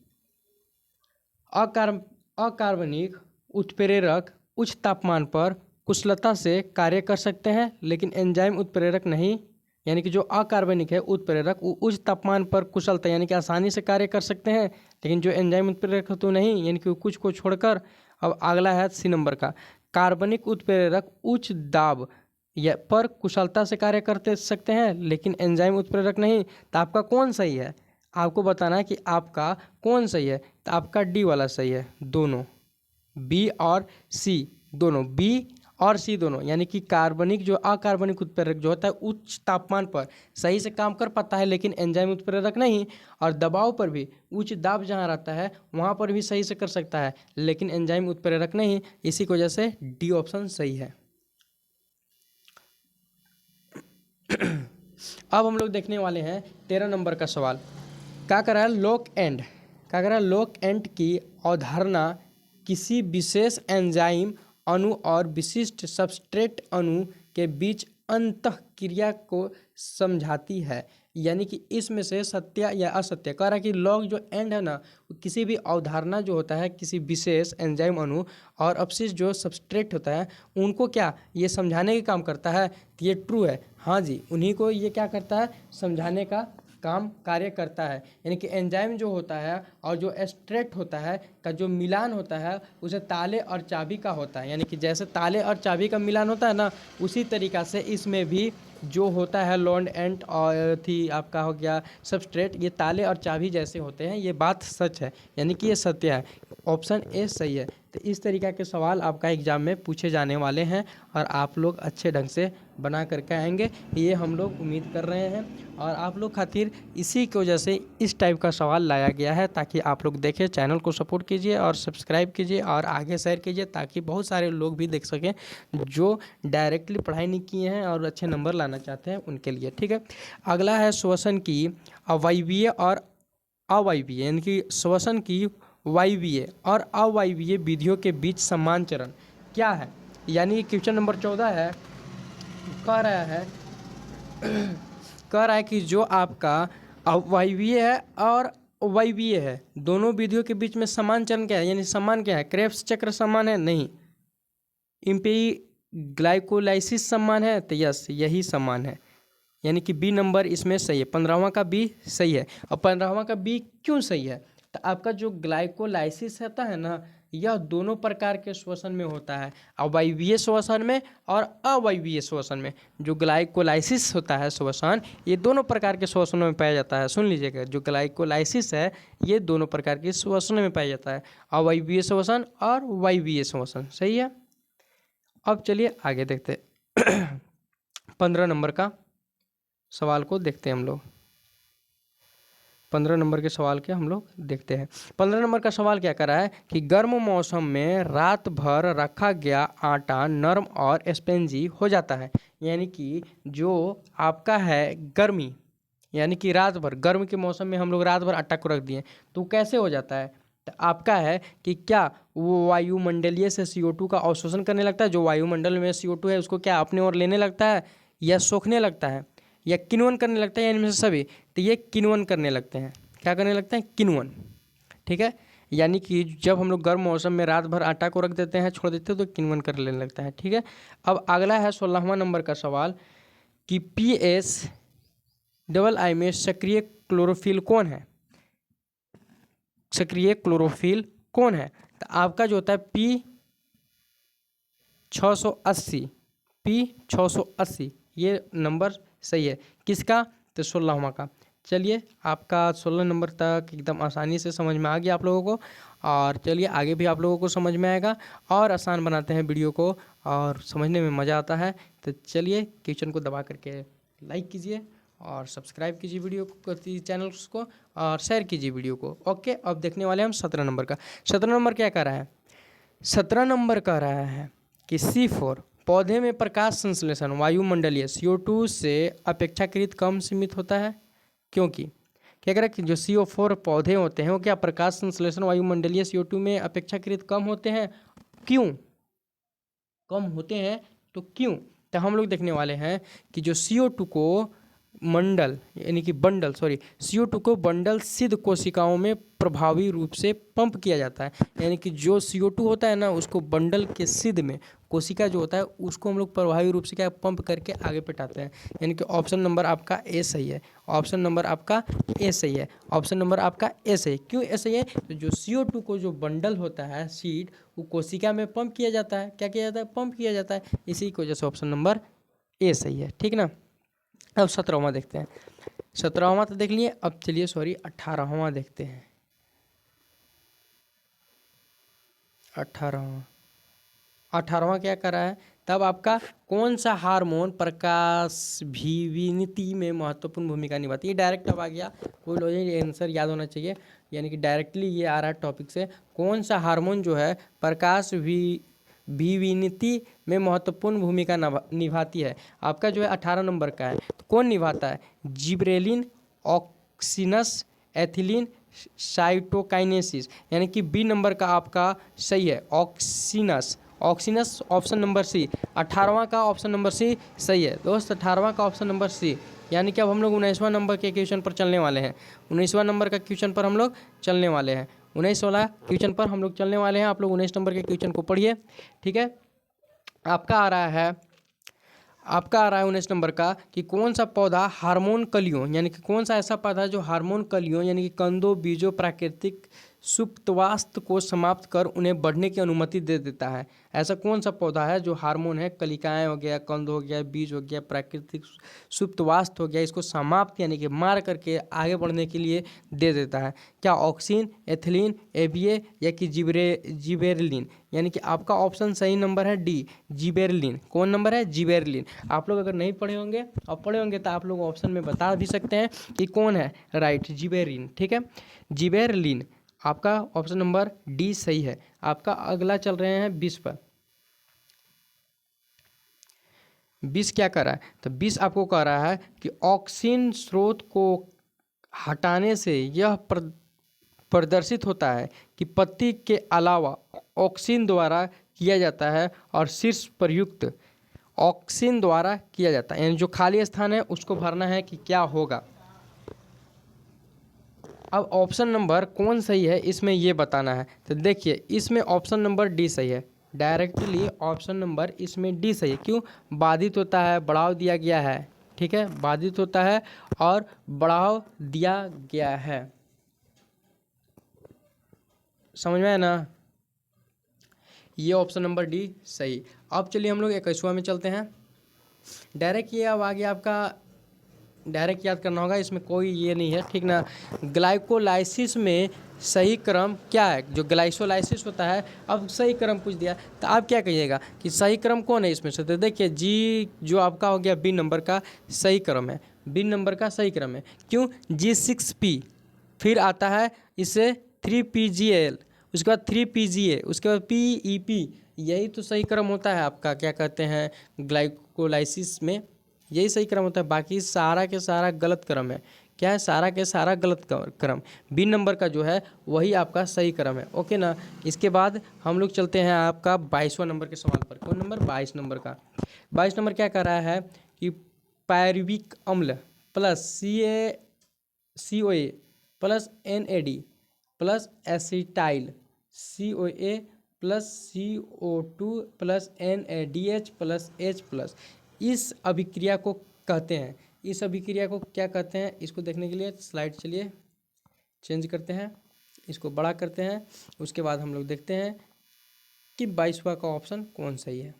अकार्बनिक उत्प्रेरक उच्च तापमान पर कुशलता से कार्य कर सकते हैं, लेकिन एंजाइम उत्प्रेरक नहीं। यानी कि जो अकार्बनिक है उत्प्रेरक वो उच्च तापमान पर कुशलता यानी कि आसानी से कार्य कर सकते हैं, लेकिन जो एंजाइम उत्प्रेरक तो नहीं, यानी कि कुछ को छोड़कर। अब अगला है सी नंबर का, कार्बनिक उत्प्रेरक उच्च दाब या पर कुशलता से कार्य करते सकते हैं, लेकिन एंजाइम उत्प्रेरक नहीं। तो आपका कौन सही है? आपको बताना है कि आपका कौन सही है। तो आपका डी वाला सही है, दोनों बी और सी, दोनों बी और सी दोनों। यानी कि कार्बनिक जो अकार्बनिक उत्प्रेरक जो होता है उच्च तापमान पर सही से काम कर पाता है, लेकिन एंजाइम उत्प्रेरक नहीं। और दबाव पर भी उच्च दाब जहाँ रहता है वहाँ पर भी सही से कर सकता है, लेकिन एंजाइम उत्प्रेरक नहीं। इसी की वजह से डी ऑप्शन सही है। अब हम लोग देखने वाले हैं 13 नंबर का सवाल। क्या कर रहा है? Lock and. क्या कर रहा है? लॉक एंड की अवधारणा किसी विशेष एंजाइम अणु और विशिष्ट सबस्ट्रेट अणु के बीच अंतःक्रिया को समझाती है। यानी कि इसमें से सत्य या असत्य कह रहा है कि लॉग जो एंड है ना, वो किसी भी अवधारणा जो होता है किसी विशेष एंजाइम अणु और अपशिष्ट जो सबस्ट्रेट होता है उनको क्या ये समझाने का काम करता है। तो ये ट्रू है, हाँ जी, उन्हीं को ये क्या करता है समझाने का काम कार्य करता है। यानी कि एंजाइम जो होता है और जो एक्सट्रैक्ट होता है का जो मिलान होता है उसे ताले और चाबी का होता है। यानी कि जैसे ताले और चाबी का मिलान होता है ना, उसी तरीक़ा से इसमें भी जो होता है लॉन्ड एंड और थी आपका हो गया सबस्ट्रेट, ये ताले और चाबी जैसे होते हैं। ये बात सच है, यानी कि ये सत्य है। ऑप्शन ए सही है। तो इस तरीक़ा के सवाल आपका एग्ज़ाम में पूछे जाने वाले हैं और आप लोग अच्छे ढंग से बना करके आएंगे, ये हम लोग उम्मीद कर रहे हैं। और आप लोग खातिर इसी की वजह से इस टाइप का सवाल लाया गया है, ताकि आप लोग देखें, चैनल को सपोर्ट कीजिए और सब्सक्राइब कीजिए और आगे शेयर कीजिए, ताकि बहुत सारे लोग भी देख सकें जो डायरेक्टली पढ़ाई नहीं किए हैं और अच्छे नंबर लाना चाहते हैं उनके लिए। ठीक है, अगला है श्वसन की अवायवीय और अवायवीय, यानी कि श्वसन की वायवीय और अवायवीय विधियों के बीच समान चरण क्या है। यानी क्वेश्चन नंबर 14 है, कह रहा है कि जो आपका अवायवीय है और वायवीय है दोनों विधियों के बीच में समान चरण क्या है। यानी समान क्या है? क्रेब्स चक्र समान है? नहीं। ग्लाइकोलाइसिस समान है? तो यस, यही समान है। यानी कि बी नंबर इसमें सही है, 15वां का बी सही है। और 15वां का बी क्यों सही है? तो आपका जो ग्लाइकोलाइसिस होता है ना, यह दोनों प्रकार के श्वसन में होता है, अवायवीय श्वसन में और अवायवीय श्वसन में। जो ग्लाइकोलाइसिस होता है श्वसन, ये दोनों प्रकार के श्वसनों में पाया जाता है। सुन लीजिएगा, जो ग्लाइकोलाइसिस है ये दोनों प्रकार के श्वसनों में पाया जाता है, अवायवीय श्वसन और वायवीय श्वसन। सही है। अब चलिए आगे देखते 15 नंबर का सवाल को देखते हैं हम लोग। 15 नंबर के सवाल के हम लोग देखते हैं। 15 नंबर का सवाल क्या कर रहा है कि गर्म मौसम में रात भर रखा गया आटा नरम और स्पंजी हो जाता है। यानी कि जो आपका है गर्मी, यानी कि रात भर गर्म के मौसम में हम लोग रात भर आटा को रख दिए तो कैसे हो जाता है। तो आपका है कि क्या वो वायुमंडलीय से CO2 का अवशोषण करने लगता है। जो वायुमंडल में CO2 है उसको क्या अपने ओर लेने लगता है या सोखने लगता है या किण्वन करने लगता है, या इनमें से सभी। तो ये किण्वन करने लगते हैं। क्या करने लगते हैं? किण्वन। ठीक है, यानी कि जब हम लोग गर्म मौसम में रात भर आटा को रख देते हैं, छोड़ देते हैं, तो किण्वन कर लेने लगता है। ठीक है, अब अगला है 16वां नंबर का सवाल कि PSII में सक्रिय क्लोरोफिल कौन है? सक्रिय क्लोरोफिल कौन है? तो आपका जो होता है P680 ये नंबर सही है। किसका? तो 16वां का। चलिए, आपका 16 नंबर तक एकदम आसानी से समझ में आ गया आप लोगों को, और चलिए आगे भी आप लोगों को समझ में आएगा और आसान बनाते हैं वीडियो को, और समझने में मज़ा आता है। तो चलिए क्वेश्चन को दबा करके लाइक कीजिए और सब्सक्राइब कीजिए वीडियो को, चैनल को, और शेयर कीजिए वीडियो को। ओके, अब देखने वाले हम 17 नंबर का। 17 नंबर क्या कह रहा है? 17 नंबर कह रहा है कि C4 पौधे में प्रकाश संश्लेषण वायुमंडलीय CO2 से अपेक्षाकृत कम सीमित होता है, क्योंकि क्या कह रहा है कि जो CO4 पौधे होते हैं वो क्या प्रकाश संश्लेषण वायुमंडलीय CO2 में अपेक्षाकृत कम होते हैं? क्यों कम होते हैं? तो क्यों? तो हम लोग देखने वाले हैं कि जो CO2 को CO2 को बंडल सिद्ध कोशिकाओं में प्रभावी रूप से पंप किया जाता है। यानी कि जो CO2 होता है ना, उसको बंडल के सिद्ध में कोशिका जो होता है उसको हम लोग प्रभावी रूप से क्या पंप करके आगे पटाते हैं। यानी कि ऑप्शन नंबर आपका ए सही है। ऑप्शन नंबर आपका ए सही है। ऑप्शन नंबर आपका ए सही है। क्यों ए सही है? तो जो CO2 को जो बंडल होता है सीड, वो कोशिका में पंप किया जाता है। क्या किया जाता है? पंप किया जाता है। इसी की वजह से ऑप्शन नंबर ए सही है। ठीक ना। अब 17वां देखते हैं। 17वां तो देख लिए, अब चलिए 18वां देखते हैं। 18वां क्या कर रहा है? तब आपका कौन सा हार्मोन प्रकाशभिविनति में महत्वपूर्ण भूमिका निभाती है? डायरेक्ट अब आ गया, कोई लॉजिक आंसर याद होना चाहिए, यानी कि डायरेक्टली ये आ रहा है टॉपिक से। कौन सा हार्मोन जो है प्रकाशभिविनति में महत्वपूर्ण भूमिका निभाती है? आपका जो है 18 नंबर का है, तो कौन निभाता है? Gibberellin, auxins, ethylene, cytokinesis. यानी कि बी नंबर का आपका सही है, ऑक्सीनस। ऑक्सीनस ऑप्शन नंबर सी। 18वां का ऑप्शन नंबर सी सही है दोस्त, 18वां का ऑप्शन नंबर सी। यानी कि अब हम लोग 19वां नंबर के क्वेश्चन पर चलने वाले हैं। 19वां नंबर का क्वेश्चन पर हम लोग चलने वाले हैं। 19 वाला क्वेश्चन पर हम लोग चलने वाले हैं। आप लोग 19 नंबर के क्वेश्चन को पढ़िए। ठीक है, आपका आ रहा है 19 नंबर का कि कौन सा पौधा हार्मोन कलियों, यानी कि कौन सा ऐसा पौधा जो हार्मोन कलियों यानी कि कंदों, बीजों, प्राकृतिक सुप्तवास्थ को समाप्त कर उन्हें बढ़ने की अनुमति दे देता है? ऐसा कौन सा पौधा है जो हार्मोन है, कलिकाएं हो गया, कंद हो गया, बीज हो गया, प्राकृतिक सुप्तवास्थ हो गया, इसको समाप्त यानी कि मार करके आगे बढ़ने के लिए दे देता है? क्या ऑक्सीन, एथिलीन, एबीए या कि जिबेरलिन? यानी कि आपका ऑप्शन सही नंबर है डी, जिबेरलिन। कौन नंबर है? जिबेरलिन। आप लोग अगर नहीं पढ़े होंगे और पढ़े होंगे तो आप लोग ऑप्शन में बता भी सकते हैं कि कौन है राइट, जिबेरलिन। ठीक है, जिबेरलिन। आपका ऑप्शन नंबर डी सही है। आपका अगला चल रहे हैं 20 पर। 20 क्या कर रहा है? तो 20 आपको कह रहा है कि ऑक्सीन स्रोत को हटाने से यह प्रदर्शित होता है कि पत्ती के अलावा ऑक्सीन द्वारा किया जाता है और शीर्ष प्रयुक्त ऑक्सीन द्वारा किया जाता है। यानी जो खाली स्थान है उसको भरना है कि क्या होगा। अब ऑप्शन नंबर कौन सही है इसमें ये बताना है। तो देखिए, इसमें ऑप्शन नंबर डी सही है। डायरेक्टली ऑप्शन नंबर इसमें डी सही है। क्यों? बाधित होता है, बढ़ाव दिया गया है। ठीक है, बाधित होता है और बढ़ाव दिया गया है। समझ में आया ना? ये ऑप्शन नंबर डी सही। अब चलिए हम लोग 21वां में चलते हैं। डायरेक्ट ये अब आ गया आपका, डायरेक्ट याद करना होगा, इसमें कोई ये नहीं है। ठीक ना। ग्लाइकोलाइसिस में सही क्रम क्या है? जो ग्लाइकोलाइसिस होता है, अब सही क्रम पूछ दिया तो आप क्या कहिएगा कि सही क्रम कौन है इसमें से? तो देखिए, जी जो आपका हो गया बी नंबर का सही क्रम है। बी नंबर का सही क्रम है। क्यों? G6P, फिर आता है इससे 3PGL, उसके बाद 3PGA, उसके बाद PEP। यही तो सही क्रम होता है आपका, क्या कहते हैं, ग्लाइकोलाइसिस में यही सही क्रम होता है। बाकी सारा के सारा गलत क्रम है। क्या है? सारा के सारा गलत क्रम। बी नंबर का जो है वही आपका सही क्रम है। ओके ना। इसके बाद हम लोग चलते हैं आपका 22वां नंबर के सवाल पर। कौन नंबर? 22 नंबर का। 22 नंबर क्या कह रहा है कि पायरुविक अम्ल plus CaCO+ plus NAD plus acetyl COA plus CO2 plus NADH plus H plus, इस अभिक्रिया को कहते हैं, इस अभिक्रिया को क्या कहते हैं, इसको देखने के लिए स्लाइड चलिए चेंज करते हैं, इसको बड़ा करते हैं। उसके बाद हम लोग देखते हैं कि 22वां का ऑप्शन कौन सही है।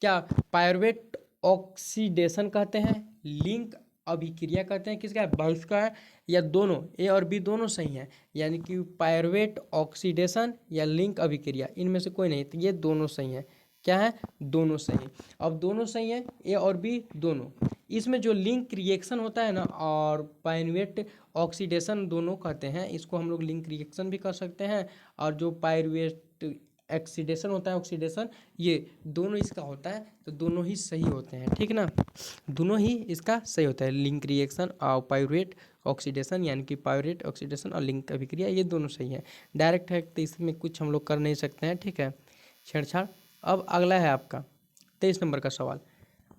क्या पायरुवेट ऑक्सीडेशन कहते हैं, लिंक अभिक्रिया कहते हैं, किसका है, 22 का है, या दोनों ए और बी दोनों सही हैं, यानी कि पायरुवेट ऑक्सीडेशन या लिंक अभिक्रिया, इनमें से कोई नहीं, तो ये दोनों सही हैं। क्या है, दोनों सही हैं। अब दोनों सही हैं, ए और बी दोनों। इसमें जो लिंक रिएक्शन होता है ना, और पायरुवेट ऑक्सीडेशन दोनों कहते हैं, इसको हम लोग लिंक रिएक्शन भी कर सकते हैं, और जो पायरुवेट ऑक्सीडेशन होता है, ऑक्सीडेशन, ये दोनों इसका होता है, तो दोनों ही सही होते हैं, ठीक ना, दोनों ही इसका सही होता है, लिंक रिएक्शन और पायरुवेट ऑक्सीडेशन, यानी कि पायरुवेट ऑक्सीडेशन और लिंक अभिक्रिया, ये दोनों सही है। डायरेक्ट है तो इसमें कुछ हम लोग कर नहीं सकते हैं, ठीक है, छेड़छाड़। अब अगला है आपका 23 नंबर का सवाल,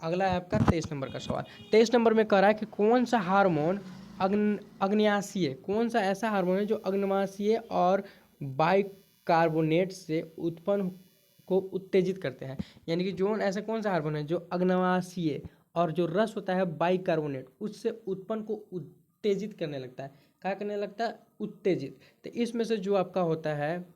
अगला है आपका 23 नंबर का सवाल। 23 नंबर में कह रहा है कि कौन सा हार्मोन अग्न्याशयी, कौन सा ऐसा हार्मोन है जो अग्न्याशयी और बाइकार्बोनेट से उत्पन्न को उत्तेजित करते हैं, यानी कि जो ऐसा कौन सा हार्मोन है जो अग्न्याशयी और जो रस होता है बाइकार्बोनेट उससे उत्पन्न को उत्तेजित करने लगता है, क्या करने लगता है, उत्तेजित। तो इसमें से जो आपका होता है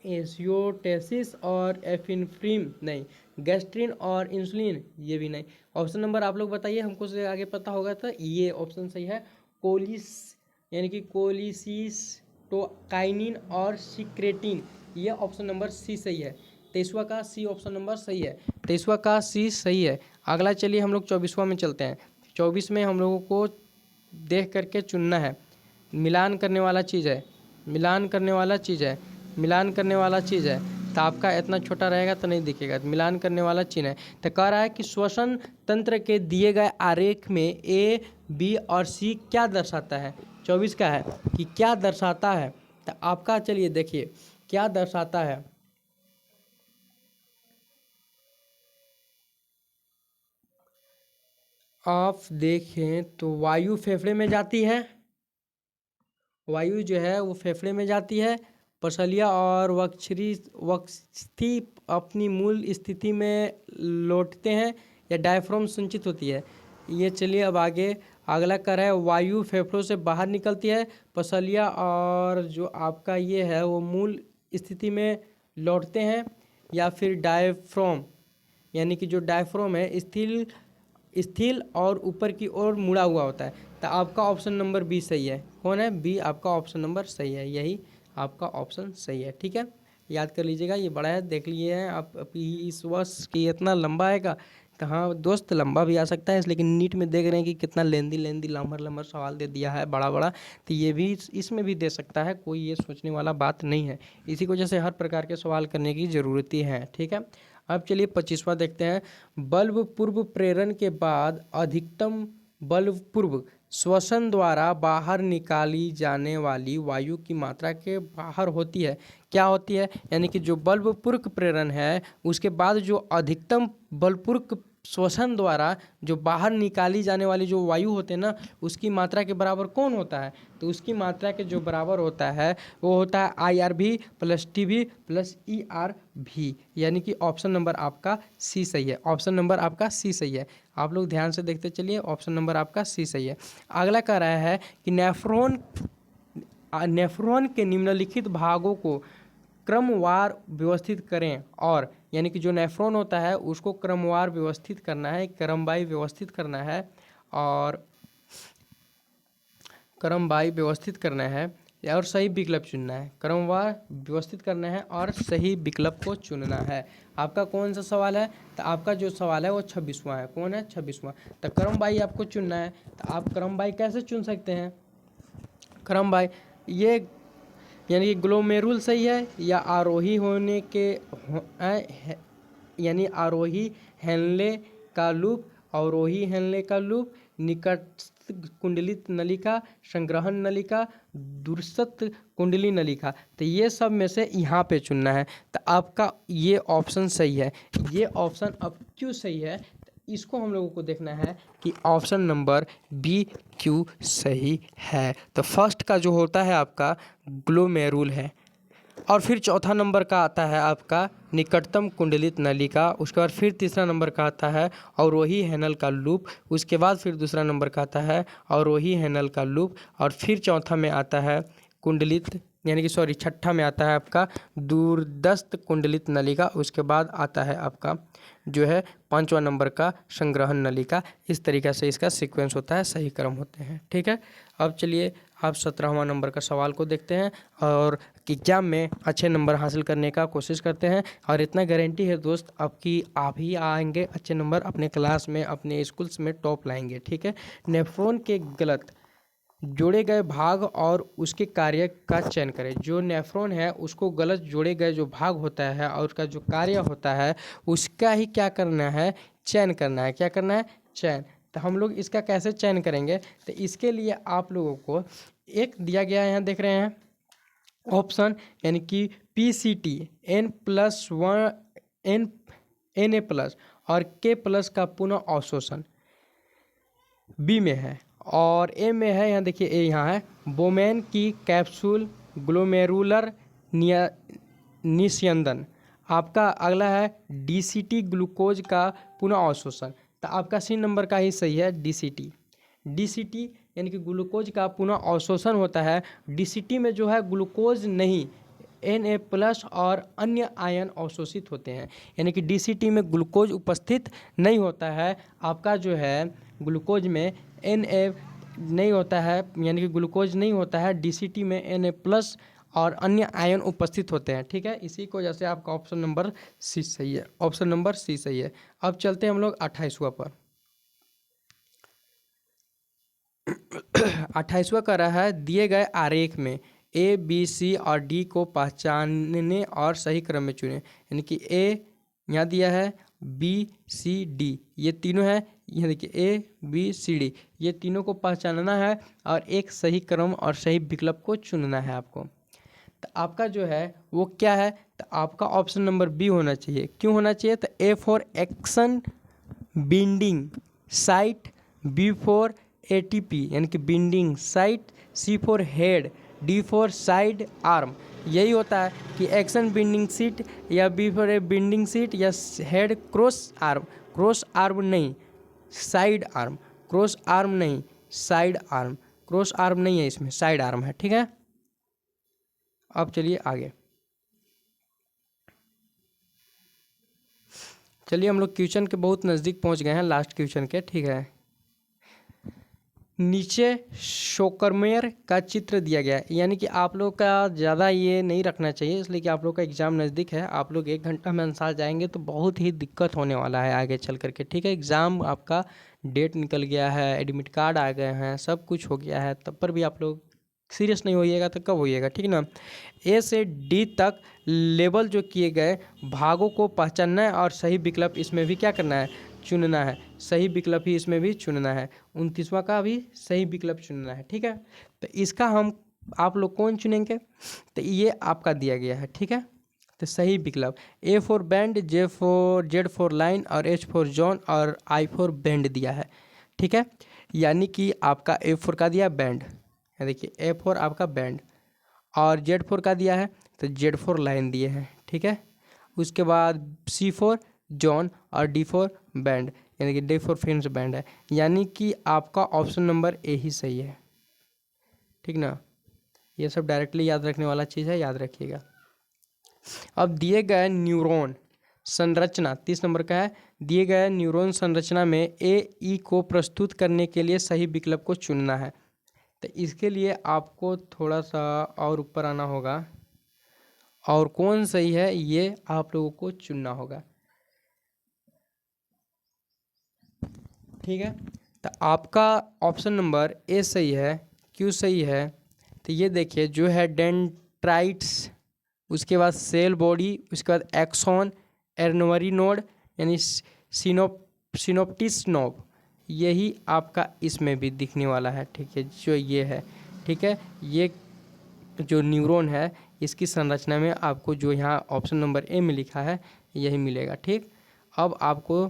एंजियोटेंसिस और एपिनेफ्रिन नहीं, गैस्ट्रिन और इंसुलिन ये भी नहीं। ऑप्शन नंबर आप लोग बताइए, हमको से आगे पता होगा, तो ये ऑप्शन सही है, कोलिस यानी कि कोलिसिस्टोकाइनिन और सिक्रेटिन, ये ऑप्शन नंबर सी सही है। 23वां का सी ऑप्शन नंबर सही है, 23वां का सी सही है। अगला चलिए हम लोग 24वां में चलते हैं। 24 में हम लोगों को देख करके चुनना है, मिलान करने वाला चीज़ है, मिलान करने वाला चीज़ है, मिलान करने वाला चीज़ है, तो आपका इतना छोटा रहेगा तो नहीं दिखेगा, मिलान करने वाला चिन्ह है। तो कह रहा है कि श्वसन तंत्र के दिए गए आरेख में ए, बी और सी क्या दर्शाता है। 24 का है कि क्या दर्शाता है, तो आपका चलिए देखिए क्या दर्शाता है। आप देखें तो वायु फेफड़े में जाती है, वायु जो है वो फेफड़े में जाती है, पसलिया और वक्षस्थी अपनी मूल स्थिति में लौटते हैं, या डायफ्राम संचित होती है। ये चलिए अब आगे अगला कर है, वायु फेफड़ों से बाहर निकलती है, पसलिया और जो आपका ये है वो मूल स्थिति में लौटते हैं, या फिर डायफ्राम, यानी कि जो डायफ्राम है स्थिर और ऊपर की ओर मुड़ा हुआ होता है। तो आपका ऑप्शन नंबर बी सही है। कौन है, बी आपका ऑप्शन नंबर सही है, यही आपका ऑप्शन सही है, ठीक है, याद कर लीजिएगा, ये बड़ा है, देख लिए हैं आप इस वर्ष की इतना लंबा आएगा। तो हाँ दोस्त, लंबा भी आ सकता है, लेकिन नीट में देख रहे हैं कि कितना लेंदी लंबर सवाल दे दिया है, बड़ा बड़ा, तो ये भी इसमें भी दे सकता है, कोई ये सोचने वाला बात नहीं है। इसी की वजह से हर प्रकार के सवाल करने की ज़रूरत ही है, ठीक है। अब चलिए 25वां देखते हैं। बल्ब पूर्व प्रेरण के बाद अधिकतम बल्ब पूर्व श्वसन द्वारा बाहर निकाली जाने वाली वायु की मात्रा के बाहर होती है, क्या होती है, यानी कि जो बल्ब पूर्व प्रेरण है उसके बाद जो अधिकतम बलपूर्वक श्वसन द्वारा जो बाहर निकाली जाने वाली जो वायु होते हैं ना, उसकी मात्रा के बराबर कौन होता है, तो उसकी मात्रा के जो बराबर होता है वो होता है IRV plus TB plus ERV, यानी कि ऑप्शन नंबर आपका सी सही है, ऑप्शन नंबर आपका सी सही है। आप लोग ध्यान से देखते चलिए, ऑप्शन नंबर आपका सी सही है। अगला कह रहा है कि नेफ्रॉन के निम्नलिखित भागों को क्रमवार व्यवस्थित करें, और यानी कि जो नेफ्रॉन होता है उसको क्रमवार व्यवस्थित करना है, क्रमवाई व्यवस्थित करना है, और क्रमवाई व्यवस्थित करना है और सही विकल्प चुनना है, क्रमवार व्यवस्थित करना है और सही विकल्प को चुनना है। आपका कौन सा सवाल है, तो आपका जो सवाल है वो 26वां है। कौन है, 26वां। तो क्रमवाई आपको चुनना है, तो आप क्रमवाई कैसे चुन सकते हैं, क्रमवाई ये यानी कि ग्लोमेरुल सही है, या आरोही होने के यानी आरोही हेनले का लूप, अवरोही हेनले का लूप, निकटस्थ कुंडलित नलिका, संग्रहण नलिका, दूरस्थ कुंडली नलिका, तो ये सब में से यहाँ पे चुनना है। तो आपका ये ऑप्शन सही है। ये ऑप्शन अब क्यों सही है, इसको हम लोगों को देखना है कि ऑप्शन नंबर बी क्यों सही है। तो फर्स्ट का जो होता है आपका ग्लोमेरुल है। और फिर चौथा नंबर का आता है आपका निकटतम कुंडलित नलिका। उसके बाद फिर तीसरा नंबर का आता है अवरोही हैनल का लूप। उसके बाद फिर दूसरा नंबर का आता है अवरोही हैनल का लूप। और फिर चौथा में आता है कुंडलित यानी कि सॉरी छठा में आता है आपका दूरदस्त कुंडलित नलिका। उसके बाद आता है आपका जो है पांचवा नंबर का संग्रहण नलिका। इस तरीक़े से इसका सीक्वेंस होता है, सही क्रम होते हैं। ठीक है, अब चलिए आप 17वां नंबर का सवाल को देखते हैं और एग्जाम में अच्छे नंबर हासिल करने का कोशिश करते हैं। और इतना गारंटी है दोस्त आपकी, आप ही आएंगे अच्छे नंबर, अपने क्लास में अपने स्कूल्स में टॉप लाएंगे। ठीक है, नेफ्रॉन के गलत जोड़े गए भाग और उसके कार्य का चयन करें। जो नेफ्रॉन है उसको गलत जोड़े गए जो भाग होता है और उसका जो कार्य होता है उसका ही क्या करना है, चयन करना है। क्या करना है, चयन। तो हम लोग इसका कैसे चयन करेंगे, तो इसके लिए आप लोगों को एक दिया गया है, यहाँ देख रहे हैं ऑप्शन, यानी कि PCT N+1 Na+ और K+ का पुनः अवशोषण बी में है। और ए में है, यहाँ देखिए ए यहाँ है, बोमेन की कैप्सूल ग्लोमेरुलर निस्यंदन। आपका अगला है DCT ग्लूकोज का पुनः अवशोषण। तो आपका सी नंबर का ही सही है, DCT यानी कि ग्लूकोज का पुनः अवशोषण होता है। DCT में जो है ग्लूकोज नहीं, Na+ और अन्य आयन अवशोषित होते हैं। यानी कि DCT में ग्लूकोज उपस्थित नहीं होता है। आपका जो है ग्लूकोज में Na नहीं होता है, यानी कि ग्लूकोज नहीं होता है। DCT में Na+ और अन्य आयन उपस्थित होते हैं। ठीक है, इसी को वजह से आपका ऑप्शन नंबर सी सही है, ऑप्शन नंबर सी सही है। अब चलते हैं हम लोग 28वां पर। 28वां कर रहा है दिए गए आरेख में A, B, C और D को पहचानने और सही क्रम में चुनें। यानी कि A यहाँ दिया है, B, C, D ये तीनों है। यहाँ देखिए A, B, C, D ये तीनों को पहचानना है और एक सही क्रम और सही विकल्प को चुनना है आपको। तो आपका जो है वो क्या है, तो आपका ऑप्शन नंबर बी होना चाहिए। क्यों होना चाहिए, तो A for action binding site, B for ATP यानी कि binding site, C for head, D for side arm. यही होता है कि एक्शन बिंडिंग सीट या B for a binding seat या हेड क्रॉस आर्म नहीं साइड आर्म, क्रॉस आर्म नहीं साइड आर्म, क्रॉस आर्म नहीं है इसमें, साइड आर्म है। ठीक है, अब चलिए आगे। चलिए हम लोग क्वेश्चन के बहुत नज़दीक पहुंच गए हैं, लास्ट क्वेश्चन के। ठीक है, नीचे शोकरमेयर का चित्र दिया गया है। यानी कि आप लोग का ज़्यादा ये नहीं रखना चाहिए, इसलिए कि आप लोग का एग्ज़ाम नज़दीक है। आप लोग 1 घंटा में अनुसार जाएंगे तो बहुत ही दिक्कत होने वाला है आगे चल करके। ठीक है, एग्ज़ाम आपका डेट निकल गया है, एडमिट कार्ड आ गए हैं, सब कुछ हो गया है, तब पर भी आप लोग सीरियस नहीं होइएगा तो कब होइएगा। ठीक ना, A से D तक लेबल जो किए गए भागों को पहचानना है और सही विकल्प इसमें भी क्या करना है, चुनना है। सही विकल्प ही इसमें भी चुनना है, 29वां का भी सही विकल्प चुनना है। ठीक है, तो इसका हम आप लोग कौन चुनेंगे, तो ये आपका दिया गया है। ठीक है, तो सही विकल्प A for band, Z for line और H फॉर जॉन और I फॉर बैंड दिया है। ठीक है, यानी कि आपका A फॉर का दिया बैंड, देखिए A फॉर आपका बैंड और Z फॉर का दिया है तो Z फॉर लाइन दिए हैं। ठीक है, उसके बाद C फॉर जॉन और D फॉर बैंड, यानी कि D फॉर फिन्स बैंड है। यानी कि आपका ऑप्शन नंबर ए ही सही है। ठीक ना, ये सब डायरेक्टली याद रखने वाला चीज़ है, याद रखिएगा। अब दिए गए न्यूरॉन संरचना 30 नंबर का है। दिए गए न्यूरॉन संरचना में AE को प्रस्तुत करने के लिए सही विकल्प को चुनना है। तो इसके लिए आपको थोड़ा सा और ऊपर आना होगा और कौन सही है ये आप लोगों को चुनना होगा। ठीक है, तो आपका ऑप्शन नंबर ए सही है। क्यों सही है, तो ये देखिए जो है डेंड्राइट्स, उसके बाद सेल बॉडी, उसके बाद एक्सॉन, एर्नवरी नोड यानी सिनोप्टिस नोब, यही आपका इसमें भी दिखने वाला है। ठीक है, जो ये है, ठीक है, ये जो न्यूरॉन है इसकी संरचना में आपको जो यहाँ ऑप्शन नंबर ए में लिखा है यही मिलेगा। ठीक, अब आपको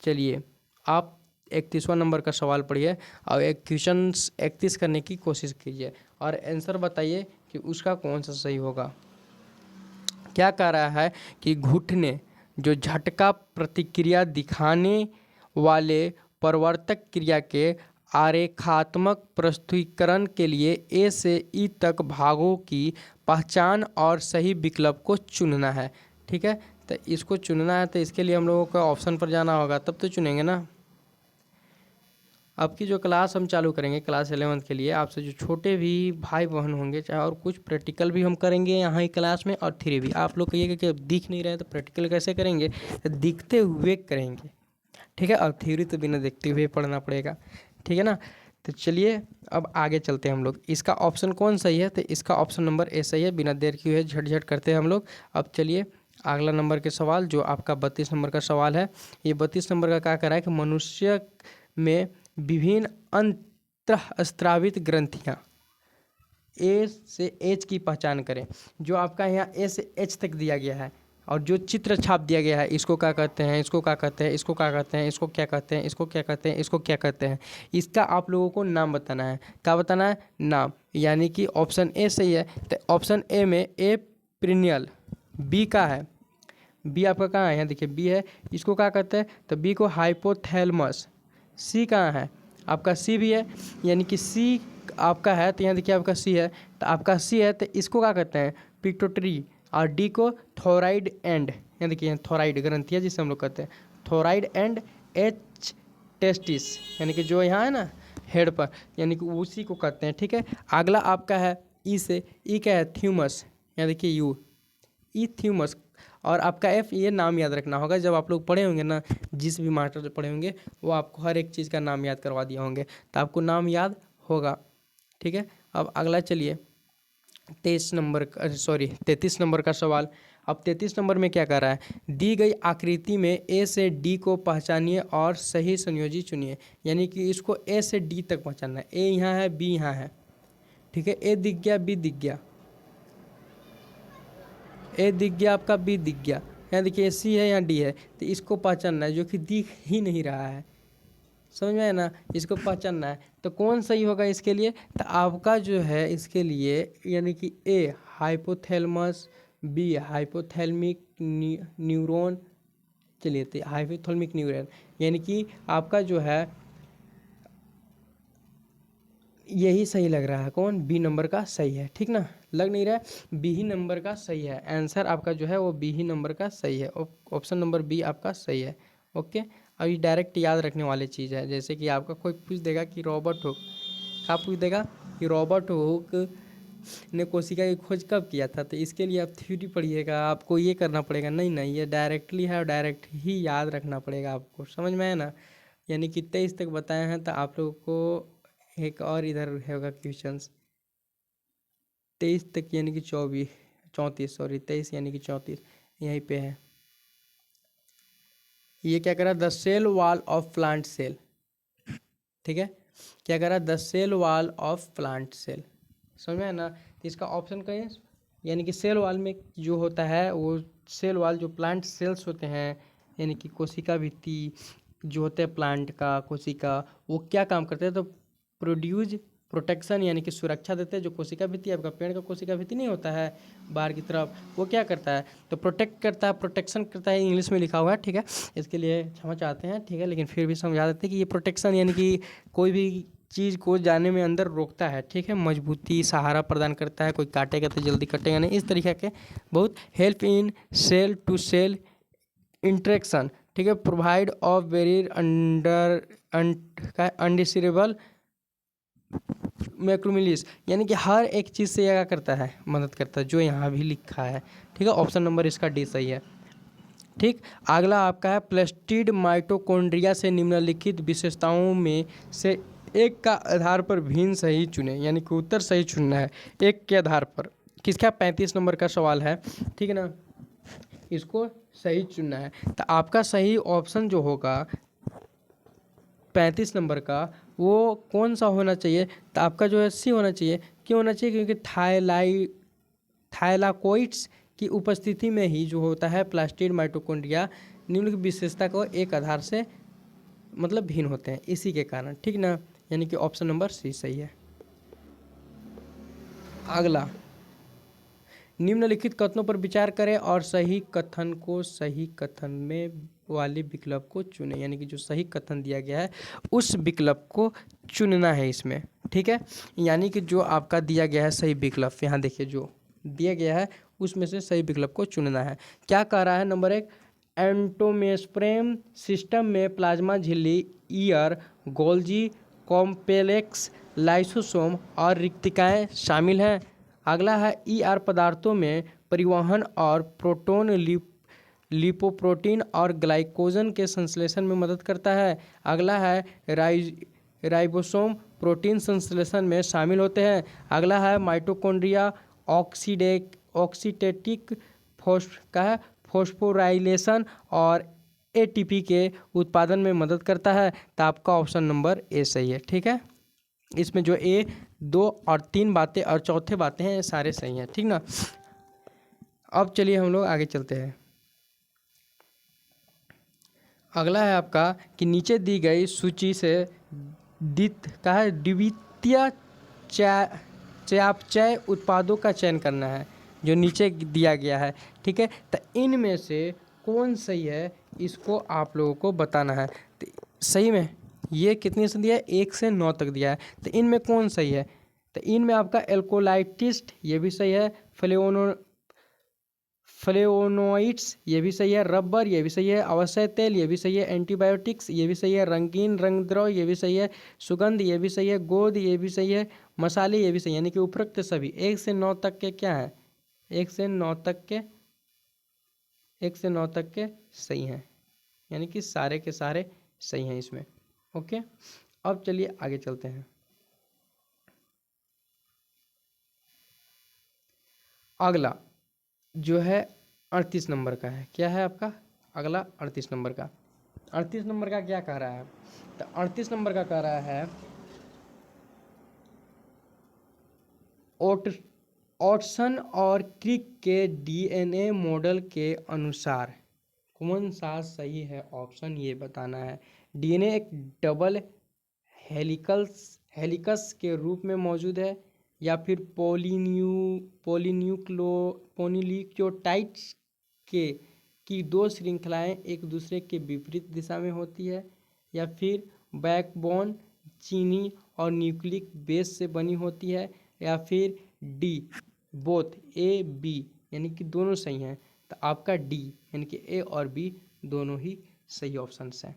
चलिए आप 31वां नंबर का सवाल पढ़िए और एक क्वेश्चन 31 करने की कोशिश कीजिए और आंसर बताइए कि उसका कौन सा सही होगा। क्या कह रहा है कि घुटने जो झटका प्रतिक्रिया दिखाने वाले प्रवर्तक क्रिया के आरेखात्मक प्रस्तुतिकरण के लिए ए से ई तक भागों की पहचान और सही विकल्प को चुनना है। ठीक है, तो इसको चुनना है तो इसके लिए हम लोगों को ऑप्शन पर जाना होगा, तब तो चुनेंगे ना। अब की जो क्लास हम चालू करेंगे क्लास 11th के लिए, आपसे जो छोटे भी भाई बहन होंगे चाहे, और कुछ प्रैक्टिकल भी हम करेंगे यहाँ ही क्लास में, और थ्री भी। आप लोग कहिएगा कि अब दिख नहीं रहे तो प्रैक्टिकल कैसे करेंगे, तो दिखते हुए करेंगे। ठीक है, और थ्योरी तो बिना देखते हुए पढ़ना पड़ेगा। ठीक है ना, तो चलिए अब आगे चलते हैं हम लोग। इसका ऑप्शन कौन सही है, तो इसका ऑप्शन नंबर ए सही है। बिना देर किए हुए झट करते हैं हम लोग। अब चलिए अगला नंबर के सवाल, जो आपका 32 नंबर का सवाल है। ये 32 नंबर का क्या कह रहा है कि मनुष्य में विभिन्न अंतःस्रावित ग्रंथियाँ ए से एच की पहचान करें। जो आपका यहाँ ए से एच तक दिया गया है और जो चित्र छाप दिया गया है, इसको क्या कहते हैं, इसको क्या कहते हैं, इसको क्या कहते हैं, इसको क्या कहते हैं, इसको क्या कहते हैं, इसको क्या कहते हैं, इसका आप लोगों को नाम बताना है। क्या बताना है? नाम। यानी कि ऑप्शन ए सही है। तो ऑप्शन ए में ए प्रिनियल, बी का है, बी आपका कहाँ है, यहाँ देखिए बी है, इसको क्या कहते हैं, तो बी को हाइपोथैलेमस। सी कहाँ है, आपका सी भी है, यानी कि सी आपका है, तो यहाँ देखिए आपका सी है, तो आपका सी है, तो इसको क्या कहते हैं, पिट्यूटरी। और डी को थोराइड एंड, यहाँ देखिए थोराइड ग्रंथियाँ जिसे हम लोग कहते हैं, थोराइड एंड एच टेस्टिस, यानी कि जो यहाँ है ना हेड पर, यानी कि उसी को कहते हैं। ठीक है, अगला आपका है ई से, ई क्या है, थ्यूमस, यहाँ देखिए यू, ई थ्यूमस। और आपका एफ, ये नाम याद रखना होगा। जब आप लोग पढ़े होंगे ना, जिस भी मास्टर से पढ़े होंगे वो आपको हर एक चीज़ का नाम याद करवा दिए होंगे, तो आपको नाम याद होगा। ठीक है, अब अगला चलिए 33 नंबर का सवाल। अब 33 नंबर में क्या कर रहा है, दी गई आकृति में ए से डी को पहचानिए और सही संयोजी चुनिए। यानी कि इसको ए से डी तक पहचानना है। ए यहाँ है, बी यहाँ है। ठीक है, ए दिख गया, बी दिख गया, ए दिख गया आपका, बी दिख गया, यहाँ देखिए सी है, यहाँ डी है, तो इसको पहचानना है, जो कि दिख ही नहीं रहा है। समझ में आया ना, इसको पहचानना है। तो कौन सही होगा इसके लिए, तो आपका जो है इसके लिए, यानी कि ए हाइपोथैलेमस, बी हाइपोथैलेमिक न्यूरॉन, चलिए तो हाइपोथैलेमिक न्यूरॉन, यानी कि आपका जो है यही सही लग रहा है। कौन, बी नंबर का सही है। ठीक ना, लग नहीं रहा है, बी ही नंबर का सही है। आंसर आपका जो है वो बी ही नंबर का सही है। ऑप्शन नंबर बी आपका सही है। ओके, अब ये डायरेक्ट याद रखने वाली चीज़ है। जैसे कि आपका कोई पूछ देगा कि रॉबर्ट हुक, क्या पूछ देगा कि रॉबर्ट हुक ने कोशिका की खोज कब किया था, तो इसके लिए आप थ्योरी पढ़िएगा, आपको ये करना पड़ेगा। नहीं नहीं, ये डायरेक्टली है और डायरेक्ट ही याद रखना पड़ेगा आपको। समझ में आया ना, यानी कि 23 तक बताए हैं, तो आप लोगों को एक और इधर होगा क्वेश्चंस 23 तक, यानी कि 23 यानी कि 34 यहीं पे है। ये क्या करा, the cell wall of plant cell. ठीक है, क्या करा, the cell wall of plant cell. समझ में है ना, इसका ऑप्शन कहीं, यानी कि सेल वॉल में जो होता है वो सेल वॉल जो प्लांट सेल्स होते हैं, यानी कि कोशिका भित्ति जो होते हैं प्लांट का, कोशिका, वो क्या काम करते हैं, तो प्रोड्यूस प्रोटेक्शन, यानी कि सुरक्षा देते हैं। जो कोशिका भित्ति, आपका पेड़ का कोशिका भित्ति नहीं होता है बाहर की तरफ, वो क्या करता है, तो प्रोटेक्ट करता है, प्रोटेक्शन करता है, इंग्लिश में लिखा हुआ है। ठीक है, इसके लिए क्षमा चाहते हैं। ठीक है, लेकिन फिर भी समझा देते हैं कि ये प्रोटेक्शन यानी कि कोई भी चीज़ को जाने में अंदर रोकता है। ठीक है, मजबूती, सहारा प्रदान करता है, कोई काटेगा तो जल्दी कटेगा नहीं, इस तरीके के बहुत help in cell to cell interaction. ठीक है, provide of very undesirable macromolecules, यानी कि हर एक चीज़ से क्या करता है, मदद करता है, जो यहाँ भी लिखा है। ठीक है, ऑप्शन नंबर इसका डी सही है। ठीक, अगला आपका है प्लास्टिड माइटोकॉन्ड्रिया से निम्नलिखित विशेषताओं में से एक का आधार पर भिन्न सही चुने, यानी कि उत्तर सही चुनना है एक के आधार पर। किसका, 35 नंबर का सवाल है। ठीक है ना, इसको सही चुनना है। तो आपका सही ऑप्शन जो होगा 35 नंबर का, वो कौन सा होना चाहिए, तो आपका जो है सी होना चाहिए। क्यों होना चाहिए, क्योंकि थाइलाकोइड्स की उपस्थिति में ही जो होता है प्लास्टिड माइटोकॉन्ड्रिया निम्नलिखित विशेषता को एक आधार से मतलब भिन्न होते हैं इसी के कारण, ठीक ना, यानी कि ऑप्शन नंबर सी सही है। अगला, निम्नलिखित कथनों पर विचार करें और सही कथन को सही कथन में वाले विकल्प को चुनें, यानी कि जो सही कथन दिया गया है उस विकल्प को चुनना है इसमें, ठीक है। यानी कि जो आपका दिया गया है सही विकल्प, यहाँ देखिए जो दिया गया है उसमें से सही विकल्प को चुनना है। क्या कह रहा है, नंबर 1, एंटोमेस्प्रेम सिस्टम में प्लाज्मा झिल्ली, ईयर, गोल्जी कॉम्प्लेक्स, लाइसोसोम और रिक्तिकाएं शामिल हैं। अगला है ईआर पदार्थों में परिवहन और प्रोटोन लिपोप्रोटीन और ग्लाइकोजन के संश्लेषण में मदद करता है। अगला है राइबोसोम प्रोटीन संश्लेषण में शामिल होते हैं। अगला है माइटोकॉन्ड्रिया ऑक्सीडेटिव फॉस्फोराइलेशन और एटीपी के उत्पादन में मदद करता है। तो आपका ऑप्शन नंबर ए सही है, ठीक है। इसमें जो ए, 2 और 3 बातें और चौथे बातें हैं ये सारे सही हैं, ठीक ना। अब चलिए हम लोग आगे चलते हैं। अगला है आपका कि नीचे दी गई सूची से द्वितीय चयापचय उत्पादों का चयन करना है, जो नीचे दिया गया है, ठीक है। तो इनमें से कौन सही है इसको आप लोगों को बताना है। तो सही में ये कितनी से दिया है, 1 से 9 तक दिया है, तो इनमें कौन सही है। तो इनमें आपका एल्कोलाइटिस्ट ये भी सही है, फ्लेवोनोइड्स ये भी सही है, रबर ये भी सही है, अवश्य तेल ये भी सही है, एंटीबायोटिक्स ये भी सही है, रंगीन रंगद्रव ये भी सही है, सुगंध ये भी सही है, गोंद ये भी सही है, मसाले ये भी सही है। यानी कि उपरोक्त सभी 1 से 9 तक के क्या है, 1 से 9 तक के सही हैं, यानी कि सारे के सारे सही हैं इसमें, ओके। अब चलिए आगे चलते हैं। अगला जो है 38 नंबर का है, क्या है आपका अगला 38 नंबर का। 38 नंबर का क्या कह रहा है, तो 38 नंबर का कह रहा है ऑटसन और क्रिक के डीएनए मॉडल के अनुसार कौन सा सही है, ऑप्शन ये बताना है। डीएनए एक डबल हेलिकस के रूप में मौजूद है, या फिर पॉलीन्यूक्लियोटाइड्स की 2 श्रृंखलाएं एक दूसरे के विपरीत दिशा में होती है, या फिर बैकबोन चीनी और न्यूक्लिक बेस से बनी होती है, या फिर डी बोथ ए बी, यानी कि दोनों सही हैं। तो आपका डी यानी कि ए और बी दोनों ही सही ऑप्शंस हैं,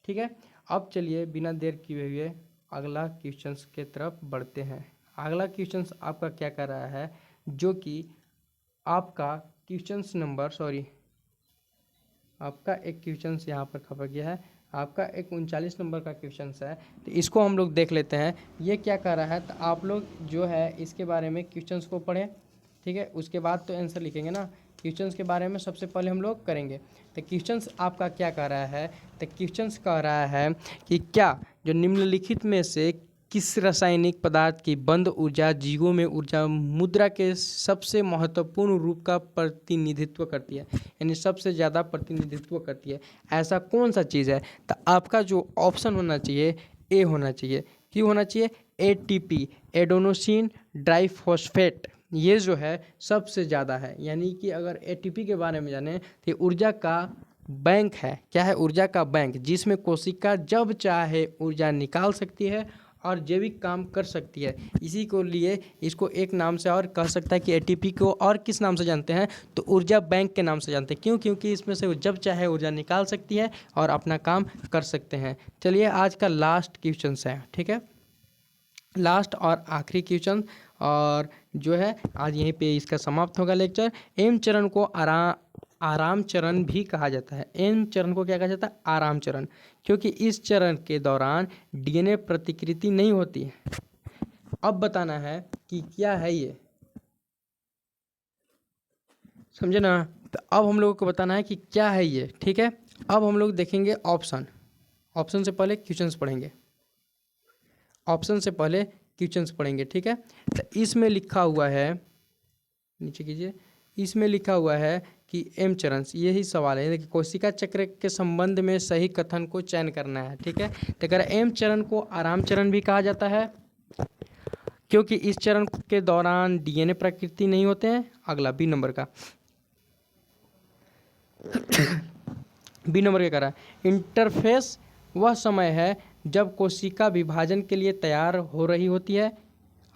ठीक है। अब चलिए बिना देर किए हुए अगला क्वेश्चंस के तरफ बढ़ते हैं। अगला क्वेश्चंस आपका क्या कर रहा है, जो कि आपका क्वेश्चंस नंबर आपका एक क्वेश्चंस यहाँ पर खबर गया है, आपका एक 39 नंबर का क्वेश्चंस है। तो इसको हम लोग देख लेते हैं ये क्या कर रहा है। तो आप लोग जो है इसके बारे में क्वेश्चंस को पढ़ें, ठीक है, उसके बाद तो आंसर लिखेंगे ना। क्वेश्चंस के बारे में सबसे पहले हम लोग करेंगे। तो क्वेश्चंस आपका क्या कह रहा है, तो क्वेश्चंस कह रहा है कि क्या जो निम्नलिखित में से किस रासायनिक पदार्थ की बंद ऊर्जा जीवों में ऊर्जा मुद्रा के सबसे महत्वपूर्ण रूप का प्रतिनिधित्व करती है, यानी सबसे ज़्यादा प्रतिनिधित्व करती है, ऐसा कौन सा चीज़ है। तो आपका जो ऑप्शन होना चाहिए ए होना चाहिए। क्यों होना चाहिए, एटीपी एडेनोसिन डाइफॉस्फेट, ये जो है सबसे ज़्यादा है। यानी कि अगर एटीपी के बारे में जाने तो ये ऊर्जा का बैंक है। क्या है, ऊर्जा का बैंक, जिसमें कोशिका जब चाहे ऊर्जा निकाल सकती है और जैविक काम कर सकती है। इसी को लिए इसको एक नाम से और कह सकता है कि एटीपी को और किस नाम से जानते हैं, तो ऊर्जा बैंक के नाम से जानते हैं। क्यों, क्योंकि इसमें से जब चाहे ऊर्जा निकाल सकती है और अपना काम कर सकते हैं। चलिए आज का लास्ट क्वेश्चन है, ठीक है, लास्ट और आखिरी क्वेश्चन, और जो है आज यहीं पे इसका समाप्त होगा लेक्चर। एम चरण को आराम चरण भी कहा जाता है। एम चरण को क्या कहा जाता है, आराम चरण, क्योंकि इस चरण के दौरान डीएनए प्रतिकृति नहीं होती है। अब बताना है कि क्या है ये, समझे ना। तो अब हम लोगों को बताना है कि क्या है ये, ठीक है। अब हम लोग देखेंगे ऑप्शन से पहले क्वेश्चंस पढ़ेंगे, ऑप्शन से पहले क्वेश्चंस पढ़ेंगे, ठीक है। तो इसमें लिखा हुआ है, नीचे कीजिए, इसमें लिखा हुआ है कि एम चरण, यही सवाल है। देखिए कोशिका चक्र के संबंध में सही कथन को चयन करना है, ठीक है। तो अगर एम चरण को आराम चरण भी कहा जाता है क्योंकि इस चरण के दौरान डीएनए प्रकृति नहीं होते हैं। अगला बी नंबर का बी नंबर क्या कर रहा है, इंटरफेस वह समय है जब कोशिका विभाजन के लिए तैयार हो रही होती है।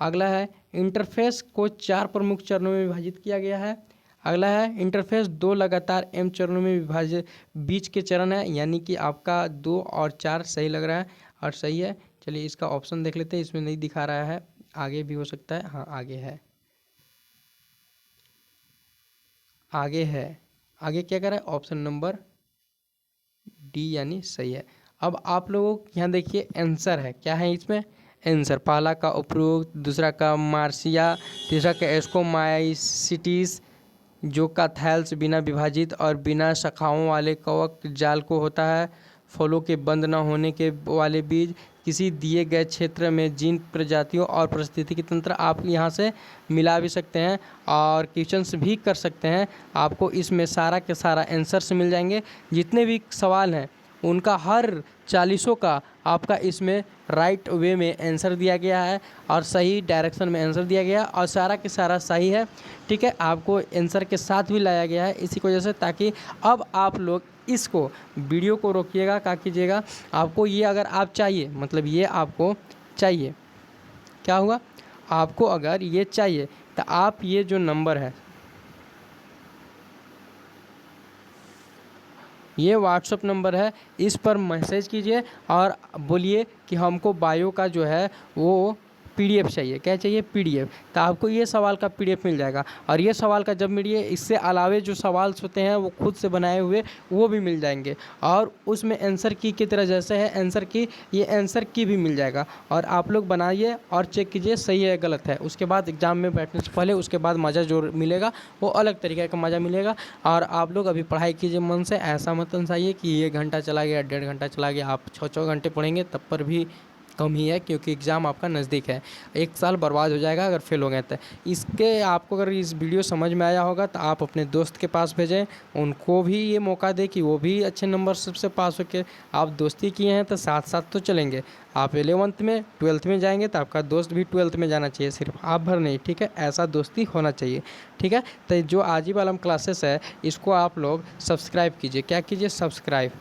अगला है इंटरफेस को 4 प्रमुख चरणों में विभाजित किया गया है। अगला है इंटरफेस 2 लगातार एम चरणों में विभाजित बीच के चरण है, यानी कि आपका 2 और 4 सही लग रहा है और सही है। चलिए इसका ऑप्शन देख लेते हैं, इसमें नहीं दिखा रहा है, आगे भी हो सकता है। हाँ आगे है, आगे है, आगे क्या कर रहा है, ऑप्शन नंबर डी यानी सही है। अब आप लोगों यहाँ देखिए आंसर है, क्या है इसमें आंसर, पहला का उपरोक्त, दूसरा का मार्सिया, तीसरा का एस्कोमाइसिटिस जो का थैल्स बिना विभाजित और बिना शाखाओं वाले कवक जाल को होता है। फलों के बंद न होने के वाले बीज, किसी दिए गए क्षेत्र में जिन प्रजातियों और पारिस्थितिकी तंत्र, आप यहाँ से मिला भी सकते हैं और क्वेश्चंस भी कर सकते हैं। आपको इसमें सारा के सारा आंसर्स मिल जाएंगे। जितने भी सवाल हैं उनका हर 40 का आपका इसमें राइट वे में आंसर दिया गया है और सही डायरेक्शन में आंसर दिया गया और सारा के सारा सही है, ठीक है। आपको आंसर के साथ भी लाया गया है इसी की वजह से, ताकि अब आप लोग इसको वीडियो को रोकिएगा, क्या कीजिएगा, आपको ये अगर आप चाहिए, मतलब ये आपको चाहिए, क्या हुआ, आपको अगर ये चाहिए तो आप ये जो नंबर है, ये व्हाट्सअप नंबर है, इस पर मैसेज कीजिए और बोलिए कि हमको बायो का जो है वो पीडीएफ चाहिए। क्या चाहिए, पीडीएफ। तो आपको ये सवाल का पीडीएफ मिल जाएगा और ये सवाल का जब मिलिए, इससे अलावे जो सवाल होते हैं वो खुद से बनाए हुए वो भी मिल जाएंगे और उसमें आंसर की तरह जैसे है आंसर की, ये आंसर की भी मिल जाएगा और आप लोग बनाइए और चेक कीजिए सही है गलत है। उसके बाद एग्ज़ाम में बैठने से पहले उसके बाद मज़ा जो मिलेगा वो अलग तरीके का मज़ा मिलेगा। और आप लोग अभी पढ़ाई कीजिए मन से, ऐसा मत समझिए कि 1 घंटा चला गया, 1.5 घंटा चला गया, आप 6 घंटे पढ़ेंगे तब पर भी कम ही है, क्योंकि एग्ज़ाम आपका नज़दीक है। 1 साल बर्बाद हो जाएगा अगर फेल हो गए तो। इसके आपको अगर इस वीडियो समझ में आया होगा तो आप अपने दोस्त के पास भेजें, उनको भी ये मौका दें कि वो भी अच्छे नंबर से पास होकर, आप दोस्ती किए हैं तो साथ साथ तो चलेंगे। आप 11th में 12th में जाएंगे तो आपका दोस्त भी 12th में जाना चाहिए, सिर्फ आप भर नहीं, ठीक है। ऐसा दोस्ती होना चाहिए, ठीक है। तो जो आजिब आलम क्लासेस है इसको आप लोग सब्सक्राइब कीजिए, क्या कीजिए, सब्सक्राइब,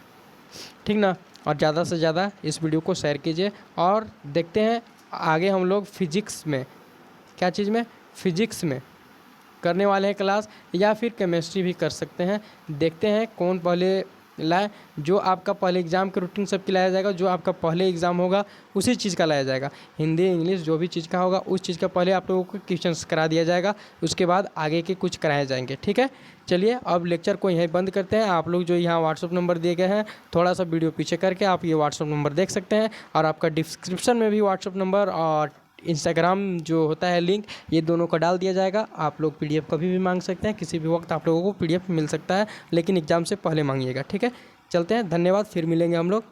ठीक ना। और ज़्यादा से ज़्यादा इस वीडियो को शेयर कीजिए और देखते हैं आगे हम लोग फिजिक्स में, क्या चीज़ में, फिजिक्स में करने वाले हैं क्लास, या फिर केमिस्ट्री भी कर सकते हैं। देखते हैं कौन पहले लाए, जो आपका पहले एग्ज़ाम के रूटीन सबकी लाया जाएगा, जो आपका पहले एग्ज़ाम होगा उसी चीज़ का लाया जाएगा। हिंदी इंग्लिश जो भी चीज़ का होगा उस चीज़ का पहले आप लोगों को क्वेश्चंस करा दिया जाएगा, उसके बाद आगे के कुछ कराए जाएंगे, ठीक है। चलिए अब लेक्चर को यहीं बंद करते हैं। आप लोग जो यहाँ व्हाट्सअप नंबर दिए गए हैं, थोड़ा सा वीडियो पीछे करके आप ये व्हाट्सअप नंबर देख सकते हैं और आपका डिस्क्रिप्शन में भी व्हाट्सअप नंबर और इंस्टाग्राम जो होता है लिंक, ये दोनों का डाल दिया जाएगा। आप लोग पीडीएफ कभी भी मांग सकते हैं, किसी भी वक्त आप लोगों को पीडीएफ मिल सकता है, लेकिन एग्ज़ाम से पहले मांगिएगा, ठीक है। चलते हैं, धन्यवाद, फिर मिलेंगे हम लोग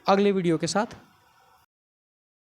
अगले वीडियो के साथ।